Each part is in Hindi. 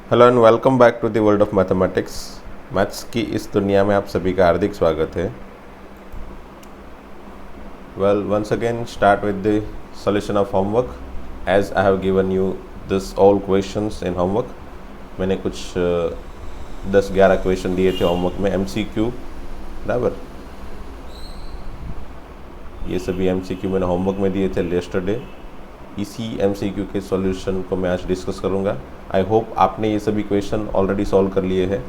Hello and welcome back to the world of mathematics. Maths की इस दुनिया में आप सभी का हार्दिक स्वागत है। Well, once again start with the solution of homework as I have given you this all questions in homework. मैंने कुछ 10-11 क्वेश्चन दिए थे होमवर्क में, MCQ, बराबर। ये सभी MCQ मैंने होमवर्क में दिए थे येस्टरडे। इसी MCQ के सॉल्यूशन को मैं आज डिस्कस करूँगा। आई होप आपने ये सभी क्वेश्चन ऑलरेडी सॉल्व कर लिए हैं,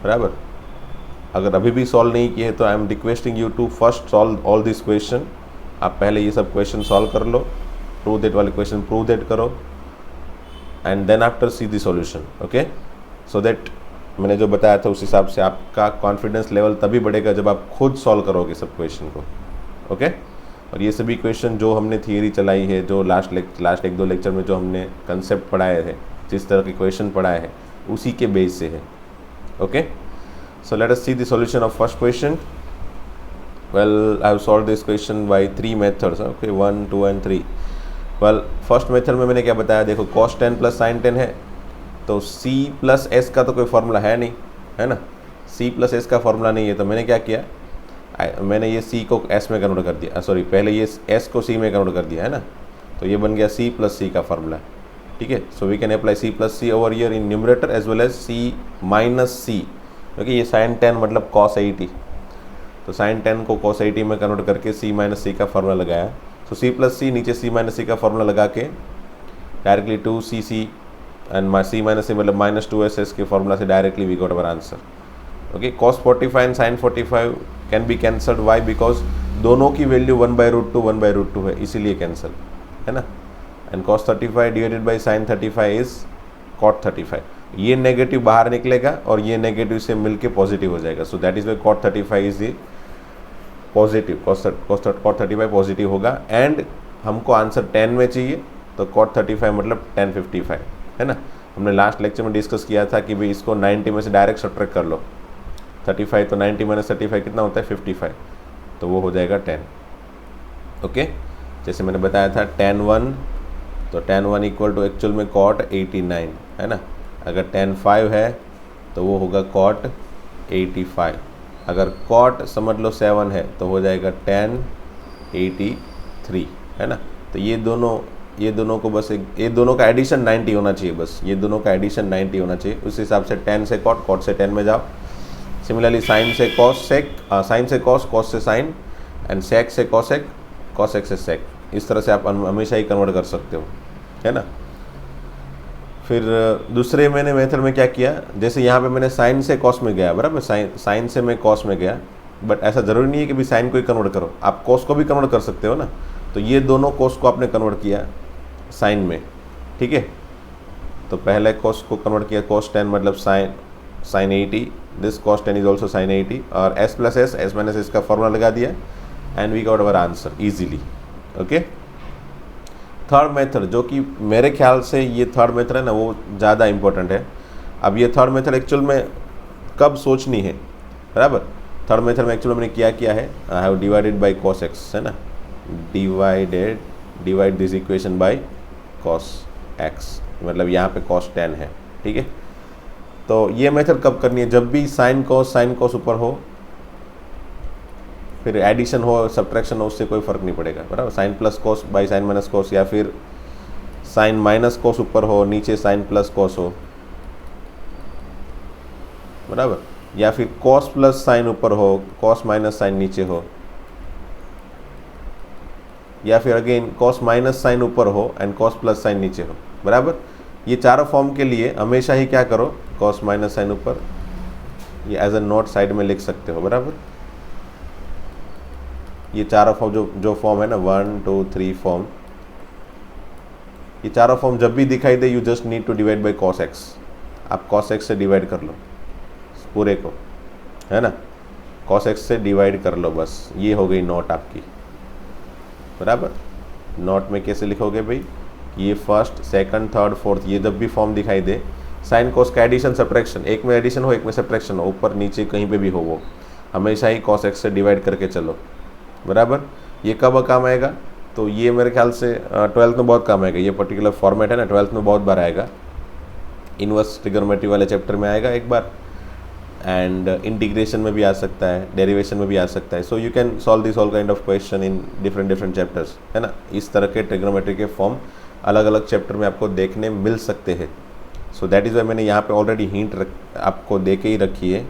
बराबर। अगर अभी भी सॉल्व नहीं किए तो I am requesting you to first solve all this question. आप पहले ये सब क्वेश्चन सॉल्व कर लो, प्रूव दैट वाले क्वेश्चन प्रूव दैट करो, and then after see the solution, okay. So that मैंने जो बताया था उस हिसाब से आपका कॉन्फिडेंस लेवल तभी बढ़ेगा जब आप खुद सॉल्व करोगे सब क्वेश्चन को, ओके। और ये सभी क्वेश्चन जो हमने थियरी चलाई है, जो लास्ट 1-2 लेक्चर में जो हमने कंसेप्ट पढ़ाए थे, जिस तरह के क्वेश्चन पढ़ाए हैं, उसी के बेस से है, okay. So let us C the solution of first question. Well, I have solve this question by 3 methods, okay, 1, 2 and 3। Well, first method में मैंने क्या बताया, देखो cos 10 प्लस sin 10 है, तो c प्लस s का तो कोई फार्मूला है नहीं, है ना। c प्लस s का फार्मूला नहीं है, तो मैंने क्या किया, मैंने ये c को s में कन्वर्ट कर दिया, सॉरी, पहले ये s को c में कन्वर्ट कर दिया, है ना। तो ये बन गया c प्लस c का फार्मूला, ठीक है। So we can apply c plus c over here in numerator as well as c minus c, क्योंकि ये sin 10 मतलब cos 80, तो sin 10 को cos 80 में कन्वर्ट करके c माइनस c का फार्मूला लगाया। तो c प्लस c नीचे c माइनस c का फार्मूला लगा के directly 2cc and c minus c मतलब माइनस 2ss के फार्मूला से directly we got our answer, okay. cos 45 and sin 45 can be cancelled, why, because दोनों की वैल्यू 1/√2 1/√2 है, इसीलिए कैंसल, है ना। And cos 35 divided by sin 35 is cot 35। ये नेगेटिव बाहर निकलेगा और ये नेगेटिव से मिलके पॉजिटिव हो जाएगा, so that is why cot 35 is the positive, cot 35 positive होगा। एंड हमको आंसर 10 में चाहिए, तो cot 35 मतलब 1055, है ना। हमने लास्ट लेक्चर में डिस्कस किया था कि भाई इसको 90 में से डायरेक्ट सब्ट्रैक्ट कर लो, 35 तो 90 माइनस 35 कितना होता है, 55, तो वो हो जाएगा 10, ओके। जैसे मैंने बताया था tan 1, तो tan 1 इक्वल टू एक्चुअल में cot 89, है ना। अगर tan 5 है तो वो होगा cot 85, अगर cot समझ लो 7 है तो हो जाएगा tan 83, है ना। तो ये दोनों को बस ये दोनों का एडिशन 90 होना चाहिए, बस ये दोनों का एडिशन 90 होना चाहिए। उस हिसाब से tan से cot से tan में जाओ। सिमिलरली sin से cos sec, sin से cos, cos से sin, एंड sec से cosec, cosec से sec। इस तरह से आप हमेशा ही कन्वर्ट कर सकते हो, है ना। फिर दूसरे मैंने मेथड में क्या किया, जैसे यहाँ पे मैंने sin से cos में गया, बराबर, sin से मैं cos में गया, बट ऐसा ज़रूरी नहीं है कि भी sin को ही कन्वर्ट करो, आप cos को भी कन्वर्ट कर सकते हो ना। तो ये दोनों cos को आपने कन्वर्ट किया sin में, ठीक है। तो पहले cos को कन्वर्ट किया, cos 10 मतलब sin 80, this cos 10 is also sin 80, और s plus s minus s का फॉर्मूला लगा दिया, and we got our answer easily, okay. Third method, जो कि मेरे ख्याल से ये थर्ड मेथड है ना, वो ज़्यादा इंपॉर्टेंट है। अब ये थर्ड मेथड एक्चुअल में कब सोचनी है, बराबर। थर्ड मेथड में एक्चुअल मैंने क्या है, I have divided by cos x, है ना, divide this equation by cos x, मतलब यहाँ पे cos 10 है, ठीक है। तो ये मेथड कब करनी है, जब भी sin cos ऊपर हो, फिर एडिशन हो सब्ट्रैक्शन हो, उससे कोई फ़र्क नहीं पड़ेगा, बराबर। sin plus cos by sin minus cos, या फिर sin माइनस cos ऊपर हो, नीचे sin प्लस cos हो, बराबर। या फिर cos प्लस sin ऊपर हो, cos माइनस sin नीचे हो, या फिर अगेन cos माइनस sin ऊपर हो एंड cos प्लस sin नीचे हो, बराबर। ये चारों फॉर्म के लिए हमेशा ही क्या करो, cos माइनस sin ऊपर, ये एज ए नोट साइड में लिख सकते हो, बराबर। ये चारों फॉर्म जो फॉर्म है ना, 1, 2, 3 फॉर्म, ये चारों फॉर्म जब भी दिखाई दे, you just need to divide by cos x। आप cos x से डिवाइड कर लो पूरे को, है ना, cos x से डिवाइड कर लो, बस ये हो गई नोट आपकी, बराबर। नोट में कैसे लिखोगे भाई, ये फर्स्ट, सेकंड, थर्ड, फोर्थ, ये जब भी फॉर्म दिखाई दे, साइन cos का एडिशन सब्ट्रैक्शन, एक में एडिशन हो एक में सब्ट्रैक्शन हो, ऊपर नीचे कहीं पे भी हो, वो हमेशा ही cos x से डिवाइड करके चलो, बराबर। ये कब काम आएगा, तो ये मेरे ख्याल से 12th में बहुत काम आएगा, ये पर्टिकुलर फॉर्मेट है ना, 12th में बहुत बार आएगा। इन्वर्स ट्रिग्नोमेट्री वाले चैप्टर में आएगा एक बार, एंड इंटीग्रेशन में भी आ सकता है, डेरिवेशन में भी आ सकता है. So you can solve this all kind of question in different chapters, है ना. इस तरह के ट्रिग्नोमेट्री के फॉर्म अलग अलग चैप्टर में आपको देखने मिल सकते हैं. सो दैट इज़ वाई मैंने यहाँ पे ऑलरेडी हिंट आपको दे के ही रखी है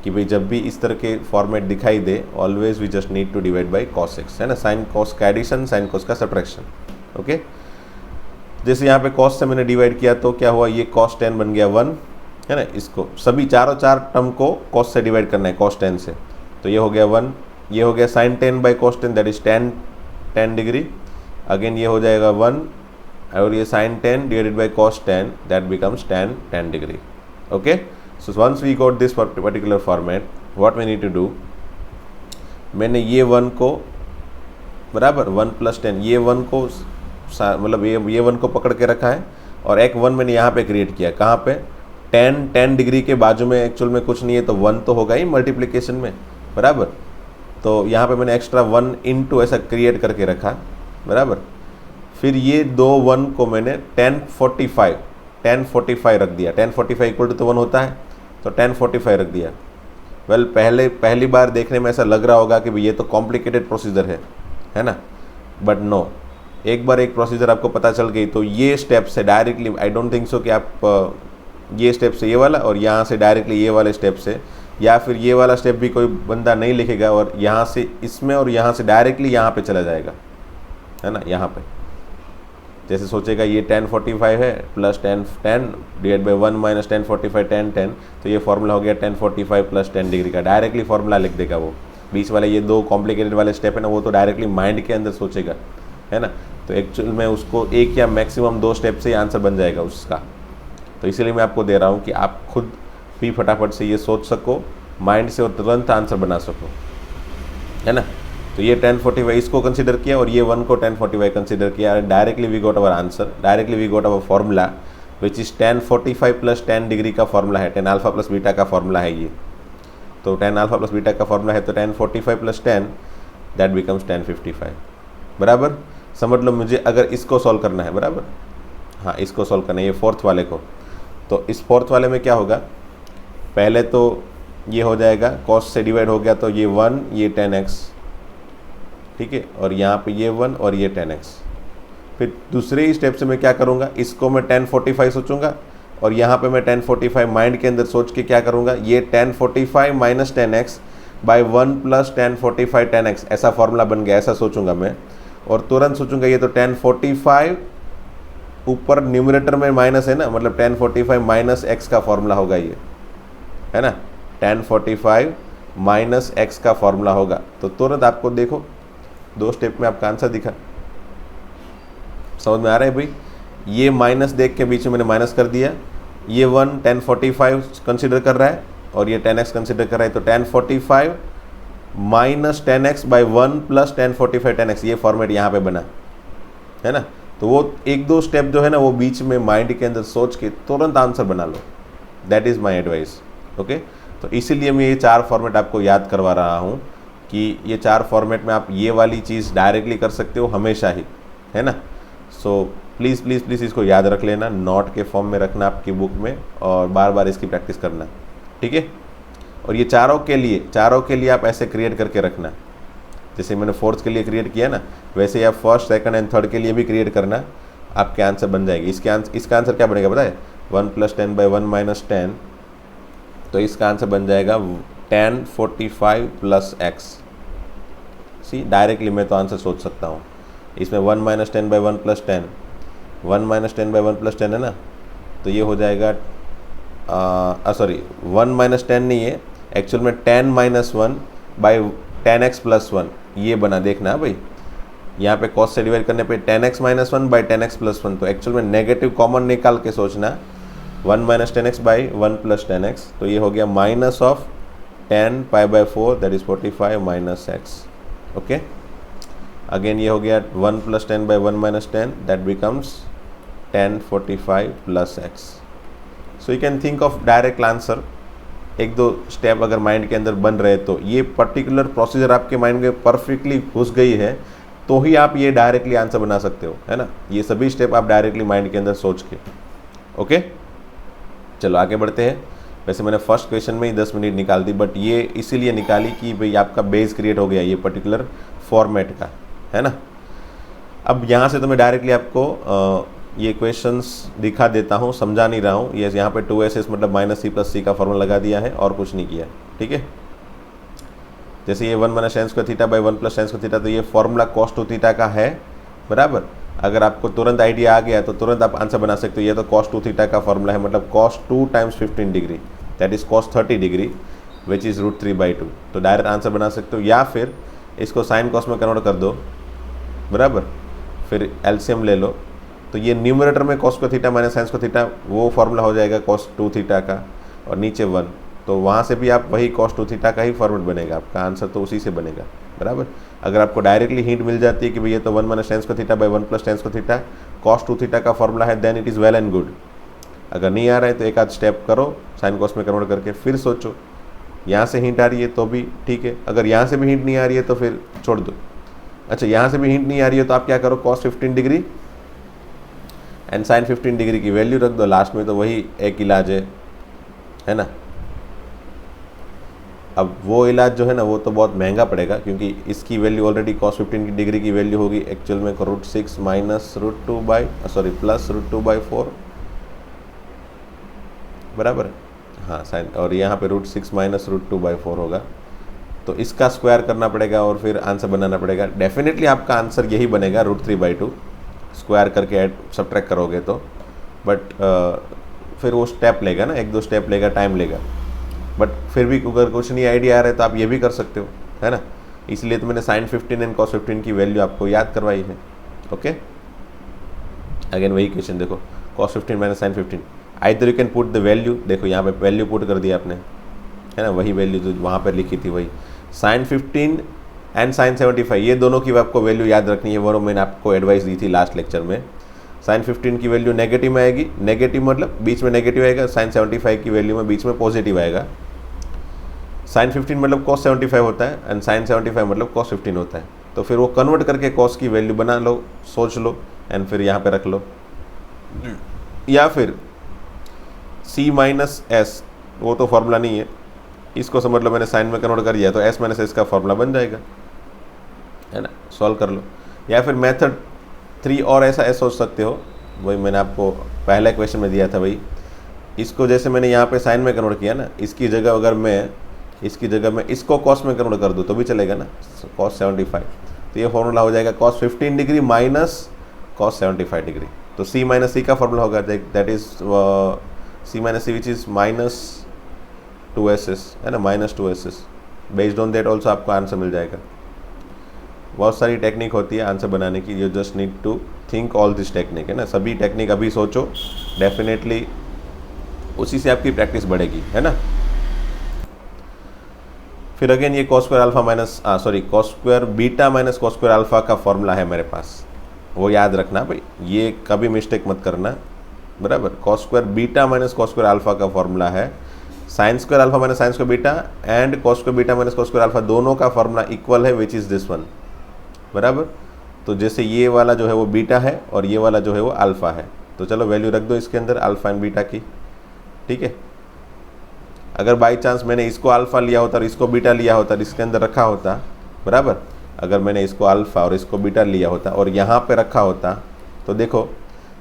कि भाई जब भी इस तरह के फॉर्मेट दिखाई दे, always we just need to divide by cos x, है ना. साइन कॉस का एडिशन, साइन कॉस का सब्ट्रैक्शन. ओके, जैसे यहाँ पे cos से मैंने डिवाइड किया तो क्या हुआ, ये cos 10 बन गया 1, है ना. इसको सभी चारों टर्म को cos से डिवाइड करना है, cos 10 से, तो ये हो गया 1. ये हो गया sin 10 by cos 10, that is 10 degree. Again ये हो जाएगा 1, और ये sin 10 divided by cos 10, that becomes tan degree. Okay, so once we got this particular format, what we need to do, मैंने ये 1 को बराबर 1 + 10, ये 1 को मतलब ये 1 को पकड़ के रखा है, और एक 1 मैंने यहाँ पे क्रिएट किया. कहाँ पे, 10 डिग्री के बाजू में एक्चुअल में कुछ नहीं है, तो 1 तो होगा ही मल्टीप्लिकेशन में, बराबर. तो यहाँ पे मैंने एक्स्ट्रा 1 इंटू ऐसा क्रिएट करके रखा, बराबर. फिर ये दो 1 को मैंने 1045 रख दिया. 1045 इक्वल टू तो 1 होता है, तो 1045 रख दिया. वेल पहली बार देखने में ऐसा लग रहा होगा कि भाई ये तो कॉम्प्लिकेटेड प्रोसीजर है ना, बट नो. एक बार एक प्रोसीजर आपको पता चल गई तो ये स्टेप से directly, I don't think so कि आप ये स्टेप से ये वाला और यहाँ से डायरेक्टली ये वाले स्टेप से, या फिर ये वाला स्टेप भी कोई बंदा नहीं लिखेगा और यहाँ से इसमें और यहाँ से डायरेक्टली यहाँ पे चला जाएगा, है ना. यहाँ पे जैसे सोचेगा ये 1045 है प्लस 10 डिवाइड बाई 1 माइनस 1045 10, तो ये फॉर्मूला हो गया 1045 प्लस 10 डिग्री का. डायरेक्टली फॉर्मूला लिख देगा वो. बीच वाले ये दो कॉम्प्लिकेटेड वाले स्टेप है ना, वो तो डायरेक्टली माइंड के अंदर सोचेगा, है ना. तो एक्चुअल में उसको एक या मैक्सिमम 2 स्टेप से ही आंसर बन जाएगा उसका. तो इसीलिए मैं आपको दे रहा हूँ कि आप खुद भी फटाफट से ये सोच सको माइंड से और तुरंत आंसर बना सको, है ना. तो ये 1045 इसको कंसिडर किया और ये 1 को 1045 कंसिडर किया. Directly we got our answer, directly we got our formula which is 1045 plus 10 degree का फॉर्मूला है, 10 अल्फा प्लस बीटा का फॉर्मूला है ये. तो 10 अल्फा प्लस बीटा का फॉर्मूला है, तो 1045 प्लस 10 दैट बिकम्स 1055, बराबर. समझ लो मुझे अगर इसको सॉल्व करना है, बराबर. हाँ, इसको सॉल्व करना है, ये फोर्थ वाले को. तो इस फोर्थ वाले में क्या होगा, पहले तो ये हो जाएगा cos से डिवाइड हो गया, तो ये 1 ये 10x, ठीक है, और यहाँ पे ये 1 और ये 10x. फिर दूसरे ही स्टेप से मैं क्या करूँगा, इसको मैं 1045 सोचूंगा और यहाँ पे मैं 1045 माइंड के अंदर सोच के क्या करूँगा, ये 1045 minus 10x by 1 plus 1045 10x, ऐसा फॉर्मूला बन गया, ऐसा सोचूंगा मैं. और तुरंत सोचूंगा ये तो 1045 ऊपर न्यूमरेटर में माइनस है ना, मतलब 1045 माइनस x का फॉर्मूला होगा ये, है ना. 1045 माइनस x का फॉर्मूला होगा. तो तुरंत आपको देखो 2 स्टेप में आपका आंसर दिखा. समझ में आ रहा है भाई. ये माइनस देख के बीच में मैंने माइनस कर दिया. ये 1 1045 कंसिडर कर रहा है और ये 10x कंसिडर कर रहा है, तो 1045 minus 10x by 1 plus 1045 10x, ये फॉर्मेट यहाँ पे बना, है ना. तो वो 1-2 स्टेप जो है ना, वो बीच में माइंड के अंदर सोच के तुरंत आंसर बना लो. That is my advice. Okay, तो इसीलिए मैं ये 4 फॉर्मेट आपको याद करवा रहा हूँ कि ये 4 फॉर्मेट में आप ये वाली चीज़ डायरेक्टली कर सकते हो हमेशा ही, है ना. सो प्लीज़ प्लीज़ प्लीज़ इसको याद रख लेना, नोट के फॉर्म में रखना आपकी बुक में, और बार बार इसकी प्रैक्टिस करना, ठीक है. और ये चारों के लिए आप ऐसे क्रिएट करके रखना, जैसे मैंने फोर्थ के लिए क्रिएट किया ना, वैसे ही आप फर्स्ट, सेकंड एंड थर्ड के लिए भी क्रिएट करना. आपके आंसर बन जाएगी. इसका आंसर क्या बनेगा पता है, 1 प्लस 10 बाई 1 माइनस 10, तो इसका आंसर बन जाएगा 1045 प्लस x. सी, डायरेक्टली मैं तो आंसर सोच सकता हूँ. इसमें 1 minus 10 by 1 plus 10, 1 minus 10 by 1 plus 10 है ना, तो ये हो जाएगा सॉरी 1 माइनस 10 नहीं है, एक्चुअल में 10 माइनस 1 बाई 10x प्लस 1, ये बना. देखना भाई, यहाँ पे cos से डिवाइड करने पे 10x minus 1 by 10x plus 1, तो एक्चुअल में नेगेटिव कॉमन निकाल के सोचना, 1 minus 10x by 1 plus 10x, तो ये हो गया minus of 10 pi by 4 that is 45 minus x. Okay, again ये हो गया 1 plus 10 by 1 minus 10 that becomes 1045 plus x. So you can think of direct answer. 1-2 step अगर माइंड के अंदर बन रहे, तो ये पर्टिकुलर प्रोसीजर आपके माइंड में परफेक्टली घुस गई है, तो ही आप ये डायरेक्टली आंसर बना सकते हो, है ना. ये सभी स्टेप आप डायरेक्टली माइंड के अंदर सोच के. ओके, चलो आगे बढ़ते हैं। वैसे मैंने फर्स्ट क्वेश्चन में ही 10 मिनट निकाल दी, बट ये इसीलिए निकाली कि भाई आपका बेस क्रिएट हो गया ये पर्टिकुलर फॉर्मेट का, है ना। अब यहाँ से तो मैं डायरेक्टली आपको ये क्वेश्चंस दिखा देता हूँ, समझा नहीं रहा हूँ। ये यहाँ पे 2ss मतलब माइनस सी प्लस सी का फॉर्मूला लगा दिया है और कुछ नहीं किया, ठीक है। जैसे ये 1 minus sine square theta by 1 plus sine square theta, तो ये फॉर्मूला कॉस 2 थीटा का है, बराबर। अगर आपको तुरंत आइडिया आ गया तो तुरंत आप आंसर बना सकते हो। ये तो कॉस 2 थीटा का फॉर्मूला है, मतलब cos 2 times 15 degree that is cos 30 degree which is √3/2, तो डायरेक्ट आंसर बना सकते हो। या फिर इसको साइन कॉस में कन्वर्ट कर दो, बराबर, फिर एलसीएम ले लो, तो ये न्यूमरेटर में कॉस को थीटा माइनस साइन को थीटा वो फॉर्मूला हो जाएगा कॉस 2 थीटा का, और नीचे 1, तो वहाँ से भी आप वही कॉस 2 थीटा का ही फॉर्मेट बनेगा, आपका आंसर तो उसी से बनेगा, बराबर। अगर आपको डायरेक्टली हिंट मिल जाती है कि भाई ये तो 1 माइनस साइन को थीटा बाई 1 प्लस साइन को थीटा कॉस 2 थीटा का फॉर्मूला है, then it is well and good. अगर नहीं आ रहा है तो एक आध स्टेप करो साइन कॉस में कन्वर्ट करके, फिर सोचो। यहाँ से हिंट आ रही है तो भी ठीक है, अगर यहाँ से भी हिंट नहीं आ रही है तो फिर छोड़ दो। अच्छा, यहाँ से भी हिंट नहीं आ रही है तो आप क्या करो, cos 15 degree and sine 15 degree की वैल्यू रख दो लास्ट में, तो वही एक इलाज है ना। अब वो इलाज जो है ना वो तो बहुत महंगा पड़ेगा, क्योंकि इसकी वैल्यू ऑलरेडी cos 15 डिग्री की वैल्यू होगी एक्चुअल में √6 माइनस प्लस √2/4, बराबर। हाँ साइन, और यहाँ पे √6 माइनस √2/4 होगा, तो इसका स्क्वायर करना पड़ेगा और फिर आंसर बनाना पड़ेगा। डेफिनेटली आपका आंसर यही बनेगा √3/2, स्क्वायर करके ऐड सब्ट्रैक्ट करोगे तो, बट फिर वो स्टेप लेगा ना, 1-2 स्टेप लेगा, टाइम लेगा। बट फिर भी अगर कुछ नहीं आइडिया आ रहा है तो आप ये भी कर सकते हो, है ना। इसलिए तो मैंने साइन 15 एंड कॉस 15 की वैल्यू आपको याद करवाई है। ओके, अगेन वही क्वेश्चन देखो, cos 15 minus sine 15, either you can put the value, देखो यहाँ पे वैल्यू पुट कर दिया आपने, है ना, वही वैल्यू जो वहाँ पर लिखी थी वही, साइन 15 एंड साइन 75, ये दोनों की आपको वैल्यू याद रखनी है। वो मैंने आपको एडवाइस दी थी लास्ट लेक्चर में। साइन 15 की वैल्यू नेगेटिव में आएगी, नेगेटिव मतलब बीच में नेगेटिव आएगा, साइन 75 की वैल्यू में बीच में पॉजिटिव आएगा। साइन 15 मतलब कॉस 75 होता है एंड साइन 75 मतलब कॉस 15 होता है, तो फिर वो कन्वर्ट करके कॉस की वैल्यू बना लो, सोच लो एंड फिर यहाँ पे रख लो। या फिर c माइनस एस, वो तो फॉर्मूला नहीं है, इसको समझ लो मैंने साइन में कन्वर्ट कर दिया, तो s माइनस एस का फॉर्मूला बन जाएगा, है ना, सॉल्व कर लो। या फिर मेथड 3 और ऐसा सोच सकते हो, वही मैंने आपको पहले क्वेश्चन में दिया था भाई, इसको जैसे मैंने यहाँ पे साइन में कन्वर्ट किया ना, इसकी जगह अगर मैं इसको कॉस में कन्वर्ट कर दूँ तो भी चलेगा ना, कॉस 75, तो ये फॉर्मूला हो जाएगा cos 15 degree minus cos 75 degree, तो c माइनस सी का फॉर्मूला होगा, that is c minus c which is minus 2ss, है ना, माइनस 2ss। Based on that also आपको आंसर मिल जाएगा। बहुत सारी टेक्निक होती है आंसर बनाने की, you just need to think all this technique, है ना, सभी टेक्निक अभी सोचो, डेफिनेटली उसी से आपकी प्रैक्टिस बढ़ेगी, है ना। फिर अगेन ये cos square alpha minus cos square beta minus cos square alpha का फॉर्मूला है मेरे पास, वो याद रखना भाई, ये कभी मिस्टेक मत करना, बराबर। Cos square beta minus cos square alpha का फॉर्मूला है sine square alpha minus sine square beta and cos square beta minus cos square alpha, दोनों का फॉर्मूला इक्वल है विच इज़ दिस वन, बराबर। तो जैसे ये वाला जो है वो बीटा है और ये वाला जो है वो अल्फा है, तो चलो वैल्यू रख दो इसके अंदर अल्फा एंड बीटा की, ठीक है। अगर बाई चांस मैंने इसको अल्फा लिया होता और इसको बीटा लिया होता और इसके अंदर रखा होता, बराबर, अगर मैंने इसको अल्फा और इसको बीटा लिया होता और यहाँ पे रखा होता, तो देखो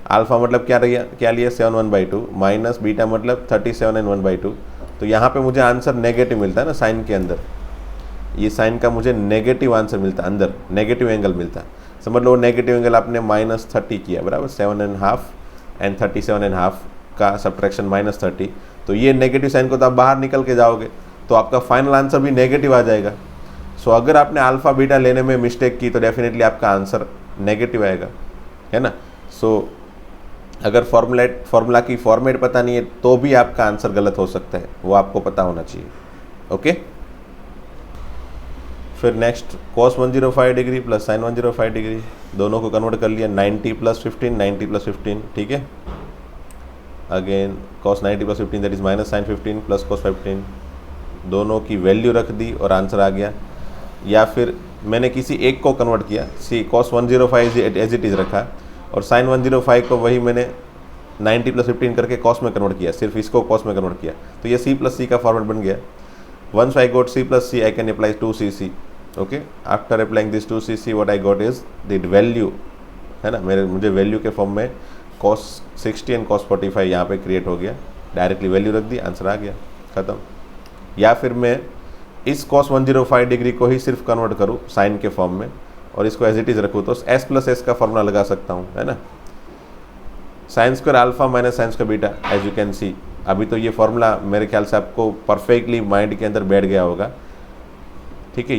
अल्फा मतलब क्या लिया 7/1/2 माइनस बीटा मतलब 37 and 1/2, तो यहाँ पे मुझे आंसर नेगेटिव मिलता है ना, साइन के अंदर ये साइन का मुझे नेगेटिव आंसर मिलता, अंदर नेगेटिव एंगल मिलता। समझ लो नेगेटिव एंगल आपने -30 किया, बराबर, 7.5 एंड 37.5 का सब्ट्रैक्शन -30, तो ये नेगेटिव साइन को तो आप बाहर निकल के जाओगे तो आपका फाइनल आंसर भी नेगेटिव आ जाएगा। सो अगर आपने अल्फा बीटा लेने में मिस्टेक की तो डेफिनेटली आपका आंसर नेगेटिव आएगा, है ना। सो अगर फॉर्मूला की फॉर्मेट पता नहीं है तो भी आपका आंसर गलत हो सकता है, वो आपको पता होना चाहिए। ओके, फिर next cos 105 degree plus sign 105 degree, दोनों को कन्वर्ट कर लिया, 90 + 15 90 + 15, ठीक है। Again cos 90 + 15 that is minus sine 15 plus cos 15, दोनों की वैल्यू रख दी और आंसर आ गया। या फिर मैंने किसी एक को कन्वर्ट किया, सी cos 105 एज इट इज़ रखा और साइन 105 को वही मैंने 90 + 15 करके कॉस में कन्वर्ट किया, सिर्फ इसको कॉस में कन्वर्ट किया, तो ये C + C का फॉर्मेट बन गया। Once I got C + C I can apply 2cc। Okay, after applying this 2cc what I got is the value, है ना, मुझे वैल्यू के फॉर्म में cos 60 एंड cos 45 यहाँ पे क्रिएट हो गया, डायरेक्टली वैल्यू रख दी, आंसर आ गया, ख़त्म। या फिर मैं इस cos 105 डिग्री को ही सिर्फ कन्वर्ट करूँ साइन के फॉर्म में और इसको एज इट इज़ रखूँ, तो S + S का फॉर्मूला लगा सकता हूँ, है ना, sin² α - sin² β, as you can see. अभी तो ये फॉर्मूला मेरे ख्याल से आपको परफेक्टली माइंड के अंदर बैठ गया होगा, ठीक है।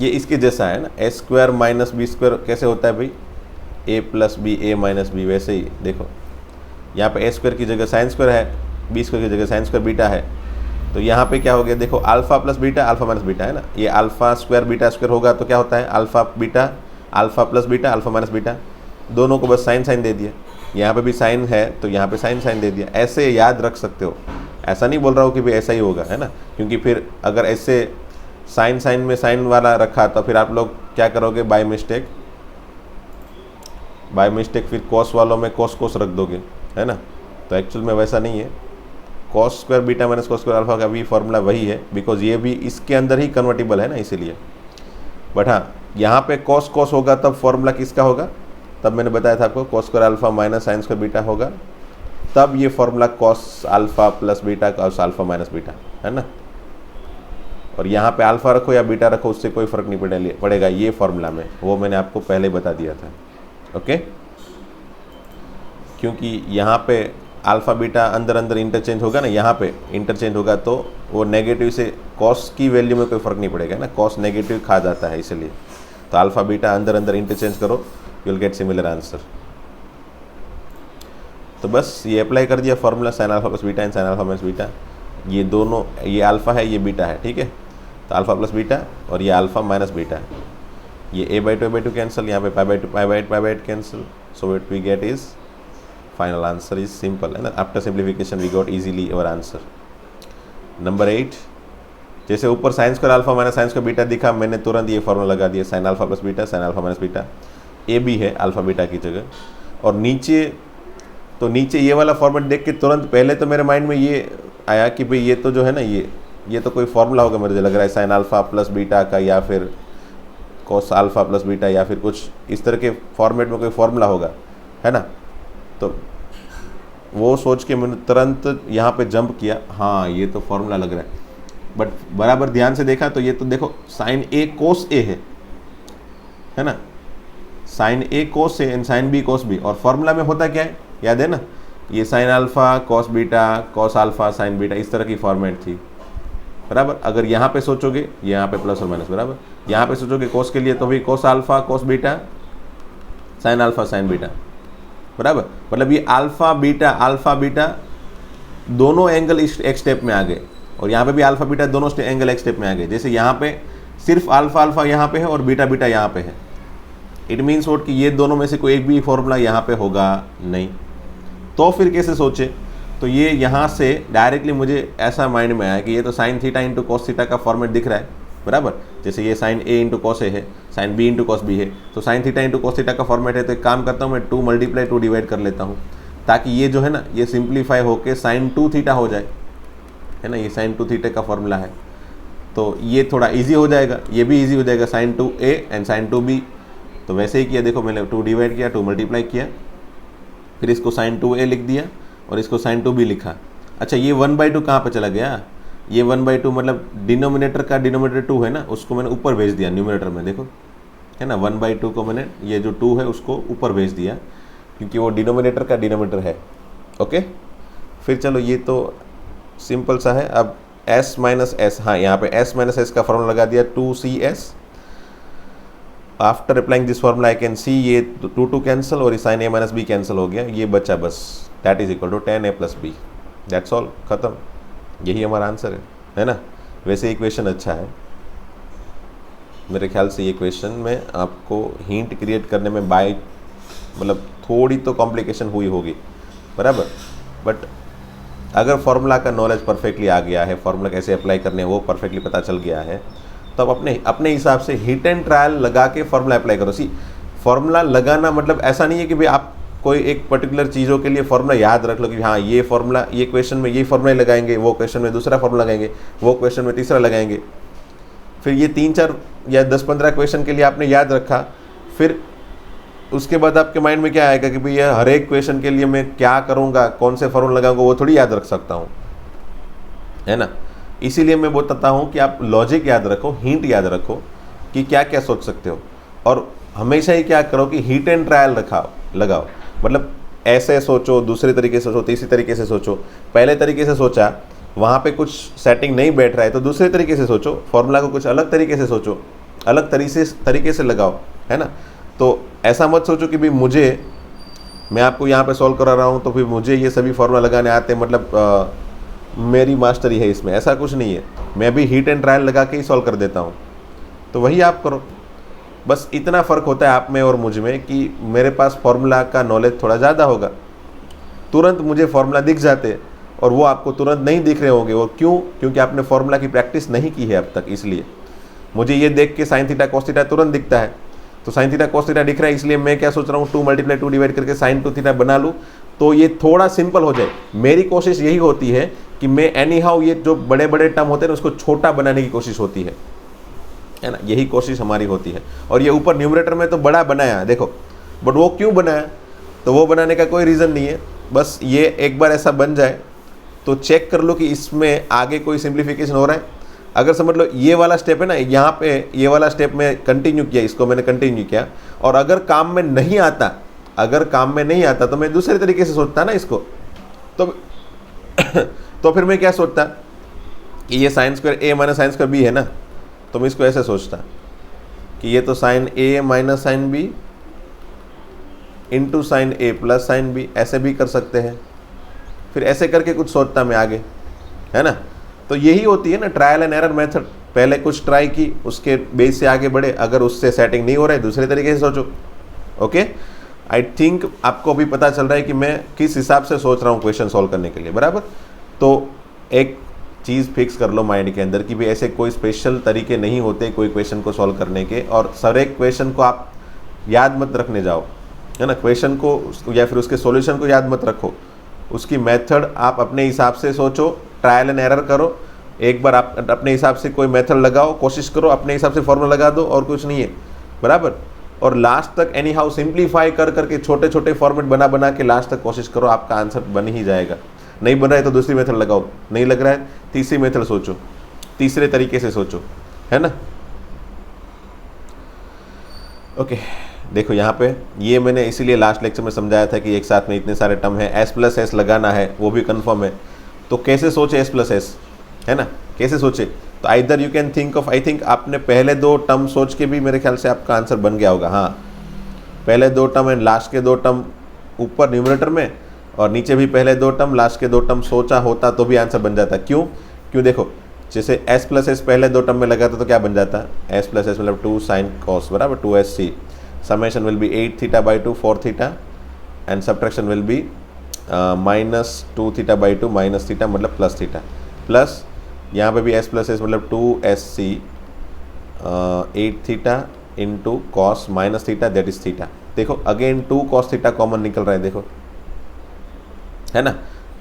ये इसके जैसा है ना, A² - B² कैसे होता है भाई, A + B A - B, वैसे ही देखो यहाँ पे A² की जगह sin² है, B² की जगह sin² β है, तो यहाँ पे क्या हो गया, देखो α + β α - β है ना, ये α² β² होगा तो क्या होता है, α + β α - β, दोनों को बस साइन दे दिया, यहाँ पे भी साइन है तो यहाँ पे साइन दे दिया, ऐसे याद रख सकते हो। ऐसा नहीं बोल रहा हूँ कि भाई ऐसा ही होगा, है ना, क्योंकि फिर अगर ऐसे साइन में साइन वाला रखा तो फिर आप लोग क्या करोगे, बाय मिस्टेक फिर कॉस वालों में कॉस रख दोगे, है ना, तो एक्चुअल में वैसा नहीं है। cos² β - cos² α का भी फॉर्मूला वही है, बिकॉज ये भी इसके अंदर ही कन्वर्टिबल है ना, इसीलिए। बट हाँ, यहाँ पे cos होगा तब फॉर्मूला किसका होगा, तब मैंने बताया था आपको cos² α - sin² β होगा, तब ये फॉर्मूला cos α + β cos α - β, है ना। और यहाँ पे अल्फा रखो या बीटा रखो उससे कोई फ़र्क नहीं पड़ेगा ये फॉर्मूला में, वो मैंने आपको पहले ही बता दिया था। ओके, क्योंकि यहाँ पे अल्फ़ा बीटा अंदर इंटरचेंज होगा ना, यहाँ पे इंटरचेंज होगा तो वो नेगेटिव से कॉस की वैल्यू में कोई फ़र्क नहीं पड़ेगा ना, कॉस नेगेटिव खा जाता है, इसलिए तो अल्फ़ा बीटा अंदर इंटरचेंज करो, you will gate similar answer. तो बस ये अप्लाई कर दिया फॉर्मूला sin α + β एंड sin α - β, ये दोनों, ये अल्फ़ा है ये बीटा है, ठीक है, तो अल्फ़ा + बीटा और ये अल्फ़ा - बीटा, ये a/2 कैंसिल, यहाँ पे π/8 cancel, so what we get is final answer is simple, है ना। After simplification we got easily our answer. Number 8, जैसे ऊपर sin² α - sin² β दिखा, मैंने तुरंत ये फॉर्मूला लगा दिया, sin α + बीटा sin α - बीटा, ए भी है अल्फ़ा बीटा की जगह, और नीचे ये वाला फॉर्मेट देख के तुरंत पहले तो मेरे माइंड में ये आया कि भाई ये तो जो है ना, ये तो कोई फॉर्मूला होगा, मुझे लग रहा है sin α + बीटा का, या फिर cos α + बीटा, या फिर कुछ इस तरह के फॉर्मेट में कोई फॉर्मूला होगा, है ना। तो वो सोच के मैंने तुरंत यहाँ पे जंप किया, हाँ ये तो फॉर्मूला लग रहा है, बट बराबर ध्यान से देखा तो ये तो देखो sin A cos A है ना, sin A cos A and sin B cos B, और फॉर्मूला में होता क्या है याद है ना, ये sin α cos beta cos α sin beta, इस तरह की फॉर्मेट थी, बराबर। अगर यहाँ पे सोचोगे, यहाँ पे प्लस और माइनस, बराबर, यहाँ पे सोचोगे cos के लिए तो भी cos α cos beta sin α sin beta, बराबर। मतलब ये अल्फ़ा बीटा दोनों एंगल एक स्टेप में आ गए, और यहाँ पे भी अल्फ़ा बीटा दोनों एंगल एक स्टेप में आ गए। जैसे यहाँ पे सिर्फ अल्फ़ा यहाँ पे है और बीटा यहाँ पे है, इट मीन्स वोट कि ये दोनों में से कोई एक भी फॉर्मूला यहाँ पे होगा नहीं। तो फिर कैसे सोचे, तो ये यहाँ से डायरेक्टली मुझे ऐसा माइंड में आया कि ये तो sin θ × cos θ का फॉर्मेट दिख रहा है, बराबर। जैसे ये sin A × cos A है, sin B × cos B है, तो sin θ × cos θ का फॉर्मेट है, तो एक काम करता हूँ मैं 2 × 2 डिवाइड कर लेता हूँ, ताकि ये जो है ना ये सिंप्लीफाई होके sin 2θ हो जाए, है ना, ये sin 2θ का फॉर्मूला है, तो ये थोड़ा इजी हो जाएगा, ये भी इजी हो जाएगा, sin 2A and sin 2B। तो वैसे ही किया, देखो मैंने 2 डिवाइड किया, 2 मल्टीप्लाई किया, फिर इसको sin 2A लिख दिया और इसको sin 2B लिखा। अच्छा, ये 1/2 कहाँ पे चला गया, ये 1/2 मतलब डिनोमिनेटर का डिनोमिनेटर 2 है ना, उसको मैंने ऊपर भेज दिया न्यूमिनेटर में, देखो है ना, 1/2 को मैंने ये जो 2 है उसको ऊपर भेज दिया, क्योंकि वो डिनोमिनेटर का डिनोमिनेटर है। ओके, फिर चलो ये तो सिंपल सा है। अब s - s, हाँ यहाँ पे s - s का फॉर्मूला लगा दिया 2cs। After applying this formula I can see ये 2 कैंसिल और sin A - B कैंसिल हो गया, ये बचा बस, that is equal to tan A + B, that's all, ख़त्म, यही हमारा आंसर है ना। वैसे ये क्वेश्चन अच्छा है, मेरे ख्याल से ये क्वेश्चन में आपको हिंट क्रिएट करने में मतलब थोड़ी तो कॉम्प्लिकेशन हुई होगी, बराबर, बट अगर फॉर्मूला का नॉलेज परफेक्टली आ गया है, फॉर्मूला कैसे अप्लाई करने हैं वो परफेक्टली पता चल गया है, तो अब अपने हिसाब से हिट एंड ट्रायल लगा के फॉर्मूला अप्लाई करो। सी, फॉर्मूला लगाना मतलब ऐसा नहीं है कि भाई आप कोई एक पर्टिकुलर चीज़ों के लिए फॉर्मूला याद रख लो कि हाँ ये फॉर्मूला, ये क्वेश्चन में ये फॉर्मूला लगाएंगे, वो क्वेश्चन में दूसरा फॉर्मूला लगाएंगे, वो क्वेश्चन में तीसरा लगाएंगे। फिर ये 3-4 या 10-15 क्वेश्चन के लिए आपने याद रखा, फिर उसके बाद आपके माइंड में क्या आएगा कि भाई हर एक क्वेश्चन के लिए मैं क्या करूँगा, कौन से फॉर्मूला लगाऊंगा, वो थोड़ी याद रख सकता हूँ, है ना। इसीलिए मैं बताता हूँ कि आप लॉजिक याद रखो, हिंट याद रखो कि क्या क्या सोच सकते हो, और हमेशा ही क्या करो कि हिट एंड ट्रायल लगाओ। मतलब ऐसे सोचो, दूसरे तरीके से सोचो, तीसरे तरीके से सोचो। पहले तरीके से सोचा, वहाँ पे कुछ सेटिंग नहीं बैठ रहा है तो दूसरे तरीके से सोचो, फॉर्मूला को कुछ अलग तरीके से सोचो, अलग तरीके से लगाओ, है ना। तो ऐसा मत सोचो कि भाई मैं आपको यहाँ पे सॉल्व करा रहा हूँ तो फिर मुझे ये सभी फॉर्मूला लगाने आते हैं, मतलब मेरी मास्टरी है इसमें, ऐसा कुछ नहीं है। मैं भी हिट एंड ट्रायल लगा के ही सॉल्व कर देता हूँ, तो वही आप करो। बस इतना फ़र्क होता है आप में और मुझ में कि मेरे पास फार्मूला का नॉलेज थोड़ा ज़्यादा होगा, तुरंत मुझे फार्मूला दिख जाते और वो आपको तुरंत नहीं दिख रहे होंगे। वो क्यों? क्योंकि आपने फार्मूला की प्रैक्टिस नहीं की है अब तक। इसलिए मुझे ये देख के साइन थीटा कॉस थीटा तुरंत दिखता है, तो साइन थीटा कॉस थीटा दिख रहा है, इसलिए मैं क्या सोच रहा हूँ 2 × 2 डिवाइड करके साइन 2 थीटा बना लूँ तो ये थोड़ा सिंपल हो जाए। मेरी कोशिश यही होती है कि मैं एनी हाउ ये जो बड़े बड़े टर्म होते हैं ना उसको छोटा बनाने की कोशिश होती है ना, यही कोशिश हमारी होती है। और ये ऊपर न्यूमरेटर में तो बड़ा बनाया देखो, बट वो क्यों बनाया? तो वो बनाने का कोई रीज़न नहीं है, बस ये एक बार ऐसा बन जाए तो चेक कर लो कि इसमें आगे कोई सिंप्लीफिकेशन हो रहा है। अगर समझ लो ये वाला स्टेप है ना, यहाँ पे ये वाला स्टेप में कंटिन्यू किया, इसको मैंने कंटिन्यू किया, और अगर काम में नहीं आता तो मैं दूसरे तरीके से सोचता ना इसको, तो फिर मैं क्या सोचता कि ये साइन स्क्वायर ए माइनस साइन स्क्वायर बी है ना, तो मैं इसको ऐसे सोचता कि ये तो sine A minus sine B into sine A plus sine B, ऐसे भी कर सकते हैं। फिर ऐसे करके कुछ सोचता मैं आगे, है ना। तो यही होती है ना ट्रायल एंड एरर मेथड। पहले कुछ ट्राई की, उसके बेस से आगे बढ़े, अगर उससे सेटिंग नहीं हो रहा है दूसरे तरीके से सोचो। ओके, आई थिंक आपको भी पता चल रहा है कि मैं किस हिसाब से सोच रहा हूँ क्वेश्चन सॉल्व करने के लिए, बराबर। तो एक चीज़ फिक्स कर लो माइंड के अंदर कि भाई ऐसे कोई स्पेशल तरीके नहीं होते कोई क्वेश्चन को सॉल्व करने के, और सर एक क्वेश्चन को आप याद मत रखने जाओ, है ना। क्वेश्चन को या फिर उसके सॉल्यूशन को याद मत रखो, उसकी मेथड आप अपने हिसाब से सोचो, ट्रायल एंड एरर करो। एक बार आप अपने हिसाब से कोई मेथड लगाओ, कोशिश करो, अपने हिसाब से फॉर्मूला लगा दो, और कुछ नहीं है, बराबर। और लास्ट तक एनी हाउ सिंप्लीफाई कर करके छोटे छोटे फॉर्मेट बना के लास्ट तक कोशिश करो, आपका आंसर बन ही जाएगा। नहीं बन रहा है तो दूसरी मेथड लगाओ, नहीं लग रहा है तीसरी मेथड सोचो, तीसरे तरीके से सोचो, है ना। ओके, देखो यहाँ पे ये मैंने इसीलिए लास्ट लेक्चर में समझाया था कि एक साथ में इतने सारे टर्म है, एस प्लस एस लगाना है, वो भी कंफर्म है। तो कैसे सोचे एस प्लस एस, है ना, कैसे सोचे? तो either you can think of, I think आपने पहले 2 टर्म सोच के भी मेरे ख्याल से आपका आंसर बन गया होगा। हाँ, पहले 2 टर्म एंड लास्ट के 2 टर्म ऊपर न्यूमरेटर में, और नीचे भी पहले 2 टर्म लास्ट के 2 टर्म सोचा होता तो भी आंसर बन जाता। क्यों देखो, जैसे एस प्लस एस पहले 2 टर्म में लगाता तो क्या बन जाता? एस प्लस एस मतलब 2 साइन कॉस, बराबर, 2SC, summation will be 8 theta by 2 4 theta, and subtraction will be minus 2 theta by 2 minus theta मतलब प्लस थीटा, प्लस यहाँ पे भी एस प्लस एस मतलब 2SC 8 theta into cos minus theta that is theta. देखो अगेन 2 कॉस थीटा कॉमन निकल रहा है, देखो, है ना।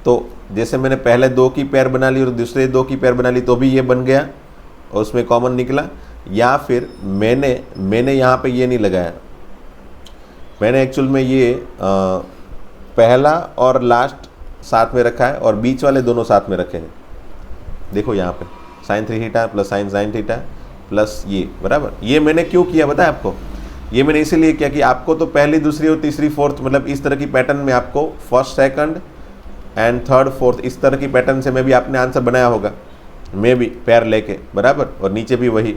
तो जैसे मैंने पहले 2 की पेयर बना ली और दूसरे 2 की पेयर बना ली तो भी ये बन गया और उसमें कॉमन निकला। या फिर मैंने यहाँ पे ये नहीं लगाया, मैंने एक्चुअल में ये पहला और लास्ट साथ में रखा है और बीच वाले दोनों साथ में रखे हैं। देखो यहाँ पे sine 3 theta plus sine theta plus ये, बराबर। ये मैंने क्यों किया बताया आपको? ये मैंने इसीलिए किया कि आपको तो पहली, दूसरी और तीसरी, फोर्थ, मतलब इस तरह की पैटर्न में आपको first, second and third, fourth, इस तरह की पैटर्न से मैं भी आपने आंसर बनाया होगा, मैं भी पैर लेके, बराबर। और नीचे भी वही,